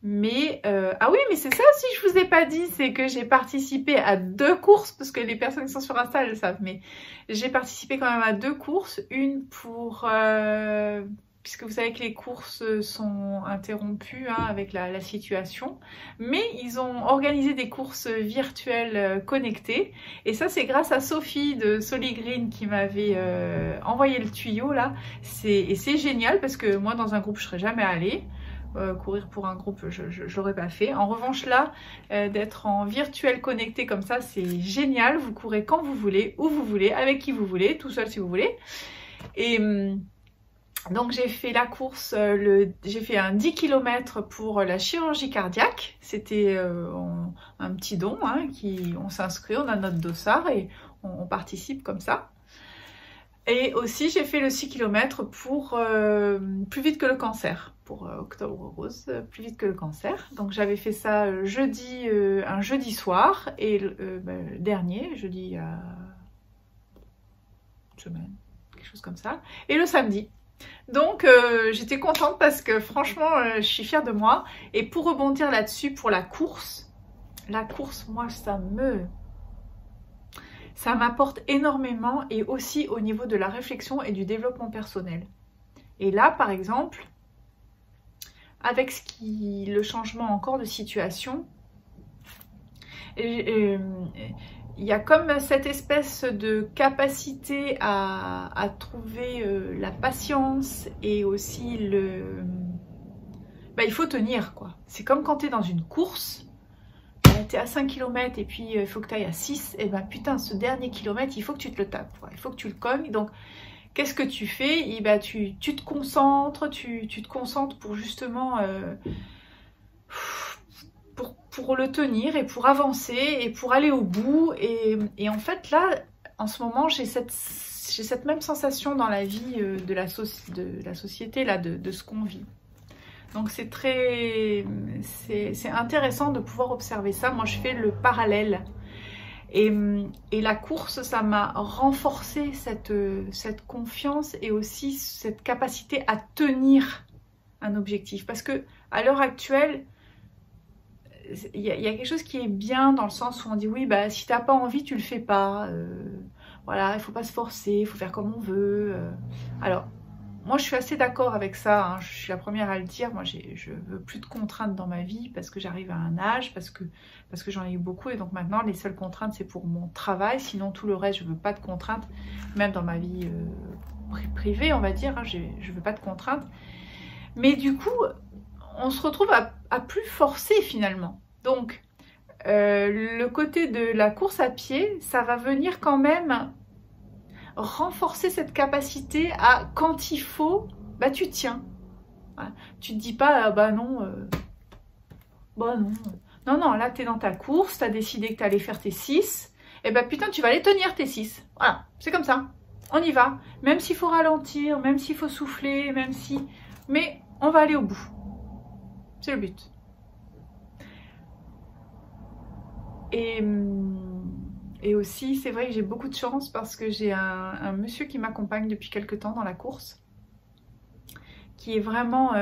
Mais, ah oui, mais c'est ça aussi je vous ai pas dit, c'est que j'ai participé à 2 courses, parce que les personnes qui sont sur Insta, elles le savent, mais j'ai participé quand même à 2 courses. Une pour... puisque vous savez que les courses sont interrompues hein, avec la situation. Mais ils ont organisé des courses virtuelles connectées. Et ça, c'est grâce à Sophie de Soligreen qui m'avait envoyé le tuyau là. Et c'est génial parce que moi, dans un groupe, je ne serais jamais allée. Courir pour un groupe, je ne l'aurais pas fait. En revanche là, d'être en virtuel connecté comme ça, c'est génial. Vous courez quand vous voulez, où vous voulez, avec qui vous voulez, tout seul si vous voulez. Et... donc j'ai fait la course, j'ai fait un 10 km pour la chirurgie cardiaque. C'était un petit don, hein, on s'inscrit, on a notre dossard et on participe comme ça. Et aussi j'ai fait le 6 km pour Plus vite que le cancer, pour Octobre Rose, Plus vite que le cancer. Donc j'avais fait ça un jeudi soir et le dernier, jeudi à une semaine, quelque chose comme ça, et le samedi. Donc j'étais contente parce que franchement je suis fière de moi. Et pour rebondir là-dessus, pour la course, moi ça m'apporte énormément, et aussi au niveau de la réflexion et du développement personnel. Et là par exemple, avec le changement encore de situation, il y a comme cette espèce de capacité à trouver la patience, et aussi il faut tenir quoi. C'est comme quand tu es dans une course, tu es à 5 km et puis il faut que tu ailles à 6, et ben putain, ce dernier kilomètre, il faut que tu te le tapes, quoi. Il faut que tu le cognes. Donc qu'est-ce que tu fais? Et ben, tu te concentres, tu te concentres pour justement pour le tenir, et pour avancer, et pour aller au bout. Et en fait là, en ce moment, j'ai cette même sensation dans la vie de la société, là, de ce qu'on vit. Donc c'est intéressant de pouvoir observer ça. Moi je fais le parallèle. Et la course, ça m'a renforcé cette confiance, et aussi cette capacité à tenir un objectif. Parce que à l'heure actuelle, il y a quelque chose qui est bien, dans le sens où on dit oui, bah si t'as pas envie, tu le fais pas. Voilà, il faut pas se forcer, il faut faire comme on veut. Alors, moi, je suis assez d'accord avec ça, hein. Je suis la première à le dire. Moi, je veux plus de contraintes dans ma vie, parce que j'arrive à un âge, parce que j'en ai eu beaucoup. Et donc maintenant, les seules contraintes, c'est pour mon travail. Sinon, tout le reste, je veux pas de contraintes. Même dans ma vie privée, on va dire, hein, je veux pas de contraintes. Mais du coup, on se retrouve à plus forcer finalement. Donc, le côté de la course à pied, ça va venir quand même renforcer cette capacité à, quand il faut, bah tu tiens. Voilà. Tu te dis pas, bah non, non, là tu es dans ta course, tu as décidé que tu allais faire tes 6, et bah putain, tu vas les tenir tes 6. Voilà, c'est comme ça, on y va. Même s'il faut ralentir, même s'il faut souffler, mais on va aller au bout. C'est le but. Et aussi, c'est vrai que j'ai beaucoup de chance, parce que j'ai un monsieur qui m'accompagne depuis quelques temps dans la course, qui est vraiment...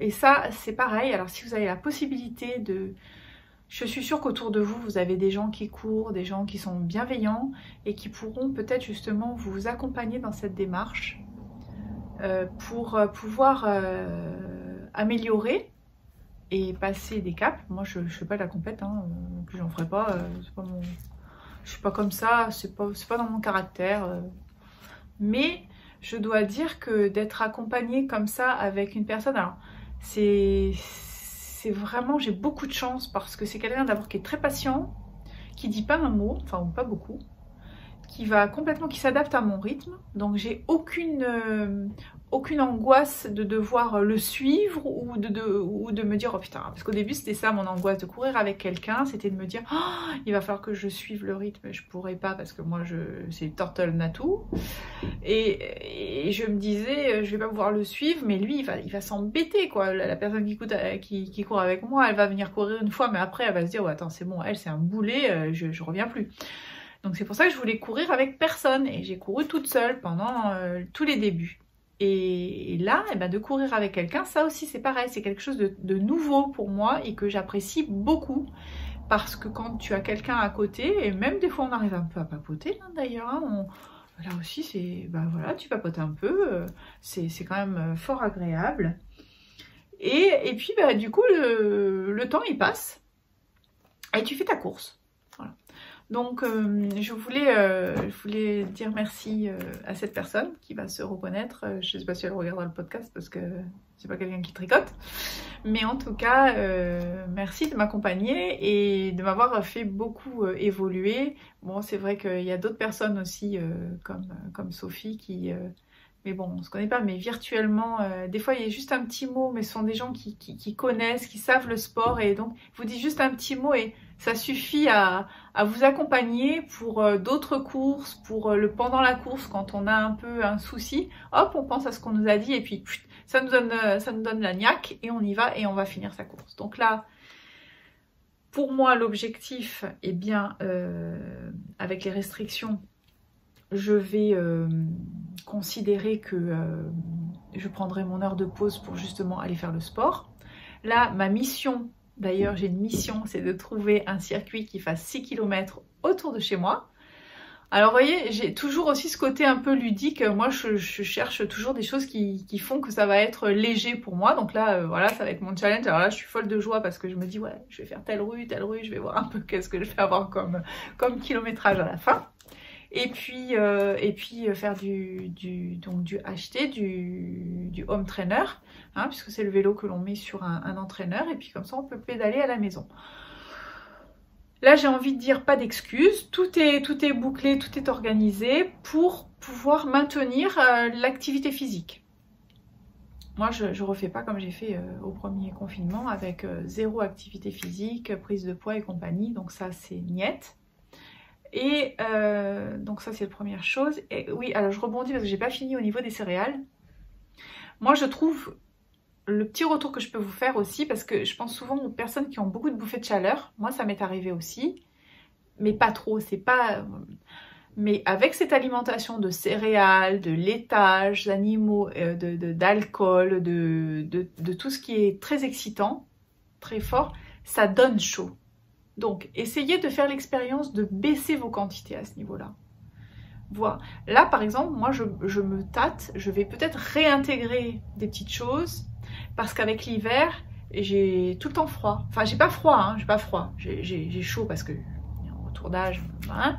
et ça, c'est pareil. Alors, si vous avez la possibilité de... Je suis sûre qu'autour de vous, vous avez des gens qui courent, des gens qui sont bienveillants, et qui pourront peut-être justement vous accompagner dans cette démarche pour pouvoir améliorer et passer des caps. Moi, je ne fais pas de la compète, hein, puis j'en ferai pas. C'est pas mon... Je suis pas comme ça, c'est pas dans mon caractère. Mais je dois dire que d'être accompagnée comme ça avec une personne, alors c'est vraiment, j'ai beaucoup de chance, parce que c'est quelqu'un d'abord qui est très patient, qui dit pas un mot, enfin pas beaucoup, qui s'adapte à mon rythme. Donc j'ai aucune angoisse de devoir le suivre, ou de me dire oh putain, parce qu'au début c'était ça mon angoisse, de courir avec quelqu'un, c'était de me dire oh, il va falloir que je suive le rythme, et je pourrais pas, parce que moi c'est turtle natou, et je me disais je vais pas pouvoir le suivre, mais lui il va s'embêter quoi. La personne qui court avec moi, elle va venir courir une fois, mais après elle va se dire oh, attends, c'est bon, elle c'est un boulet, je reviens plus. Donc c'est pour ça que je voulais courir avec personne, et j'ai couru toute seule pendant tous les débuts. Et là, de courir avec quelqu'un, ça aussi c'est pareil, c'est quelque chose de nouveau pour moi, et que j'apprécie beaucoup, parce que quand tu as quelqu'un à côté, et même des fois on arrive un peu à papoter, hein, d'ailleurs, hein, là aussi c'est, voilà, tu papotes un peu, c'est quand même fort agréable. Et puis du coup le temps il passe, et tu fais ta course. Voilà. Donc je voulais dire merci à cette personne qui va se reconnaître. Je ne sais pas si elle regardera le podcast, parce que c'est pas quelqu'un qui tricote. Mais en tout cas, merci de m'accompagner et de m'avoir fait beaucoup évoluer. Bon, c'est vrai qu'il y a d'autres personnes aussi comme Sophie qui... mais bon, on se connaît pas, mais virtuellement, des fois il y a juste un petit mot, mais ce sont des gens qui connaissent, qui savent le sport, et donc vous dites juste un petit mot et ça suffit à vous accompagner pour d'autres courses, pour pendant la course, quand on a un peu un souci, hop, on pense à ce qu'on nous a dit, et puis ça nous donne la niaque, et on y va, et on va finir sa course. Donc là, pour moi, l'objectif, eh bien, avec les restrictions, je vais considérer que je prendrai mon heure de pause pour justement aller faire le sport. Là, ma mission, d'ailleurs j'ai une mission, c'est de trouver un circuit qui fasse 6 km autour de chez moi. Alors vous voyez, j'ai toujours aussi ce côté un peu ludique. Moi je cherche toujours des choses qui font que ça va être léger pour moi. Donc là voilà, ça va être mon challenge. Alors là je suis folle de joie parce que je me dis ouais, je vais faire telle rue, je vais voir un peu qu'est-ce que je vais avoir comme kilométrage à la fin. Et puis faire acheter du home trainer, hein, puisque c'est le vélo que l'on met sur un entraîneur, et puis comme ça on peut pédaler à la maison. Là j'ai envie de dire pas d'excuses, tout est bouclé, tout est organisé pour pouvoir maintenir l'activité physique. Moi je refais pas comme j'ai fait au premier confinement avec zéro activité physique, prise de poids et compagnie, donc ça c'est niette. Et donc ça c'est la première chose. Et oui, alors je rebondis parce que j'ai pas fini au niveau des céréales. Moi je trouve le petit retour que je peux vous faire aussi, parce que je pense souvent aux personnes qui ont beaucoup de bouffées de chaleur. Moi ça m'est arrivé aussi, mais pas trop, c'est pas... Mais avec cette alimentation de céréales, de laitages animaux, d'alcool, de tout ce qui est très excitant, très fort, ça donne chaud. Donc, essayez de faire l'expérience de baisser vos quantités à ce niveau-là. Voilà. Là, par exemple, moi, je me tâte. Je vais peut-être réintégrer des petites choses parce qu'avec l'hiver, j'ai tout le temps froid. Enfin, j'ai pas froid, hein, j'ai pas froid. J'ai chaud parce que en retour d'âge, hein.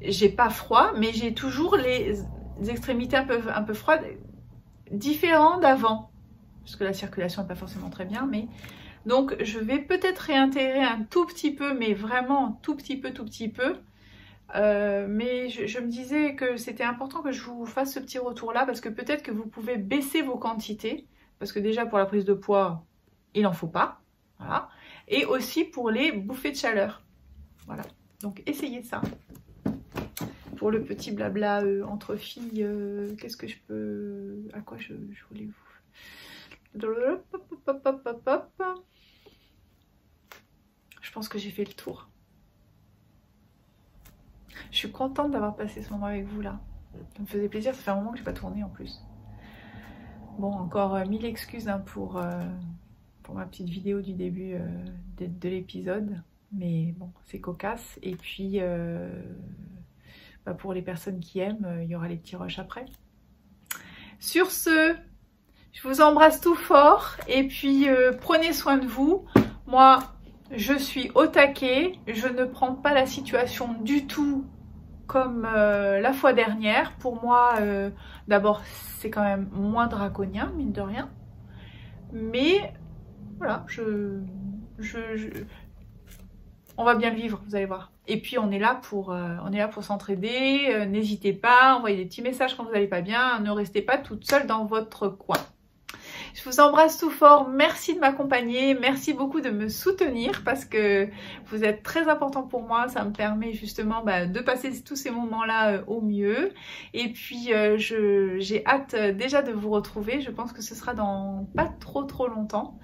J'ai pas froid, mais j'ai toujours les extrémités un peu froides, différents d'avant. Parce que la circulation n'est pas forcément très bien, mais... Donc je vais peut-être réintégrer un tout petit peu, mais vraiment un tout petit peu. Mais je me disais que c'était important que je vous fasse ce petit retour là, parce que peut-être que vous pouvez baisser vos quantités, parce que déjà pour la prise de poids, il n'en faut pas. Voilà. Et aussi pour les bouffées de chaleur. Voilà. Donc essayez ça. Pour le petit blabla entre filles, qu'est-ce que je peux... À quoi je voulais vous... Je pense que j'ai fait le tour. Je suis contente d'avoir passé ce moment avec vous là. Ça me faisait plaisir, ça fait un moment que je n'ai pas tourné en plus. Bon, encore 1000 excuses hein, pour ma petite vidéo du début de l'épisode. Mais bon, c'est cocasse. Et puis, pour les personnes qui aiment, il y aura les petits rushs après. Sur ce... Je vous embrasse tout fort et puis prenez soin de vous. Moi, je suis au taquet. Je ne prends pas la situation du tout comme la fois dernière. Pour moi, d'abord, c'est quand même moins draconien, mine de rien. Mais voilà, on va bien le vivre, vous allez voir. Et puis on est là pour s'entraider. N'hésitez pas, envoyez des petits messages quand vous n'allez pas bien. Ne restez pas toute seule dans votre coin. Je vous embrasse tout fort, merci de m'accompagner, merci beaucoup de me soutenir parce que vous êtes très important pour moi, ça me permet justement de passer tous ces moments-là au mieux. Et puis j'ai hâte déjà de vous retrouver, je pense que ce sera dans pas trop longtemps.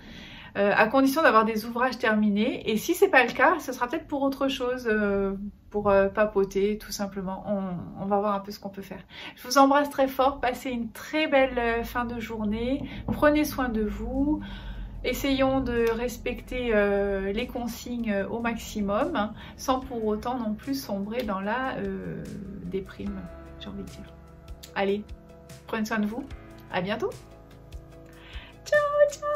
À condition d'avoir des ouvrages terminés. Et si c'est pas le cas, ce sera peut-être pour autre chose, pour papoter, tout simplement. On va voir un peu ce qu'on peut faire. Je vous embrasse très fort, passez une très belle fin de journée, prenez soin de vous, essayons de respecter les consignes au maximum, sans pour autant non plus sombrer dans la déprime, j'ai envie de dire. Allez, prenez soin de vous, à bientôt. Ciao, ciao.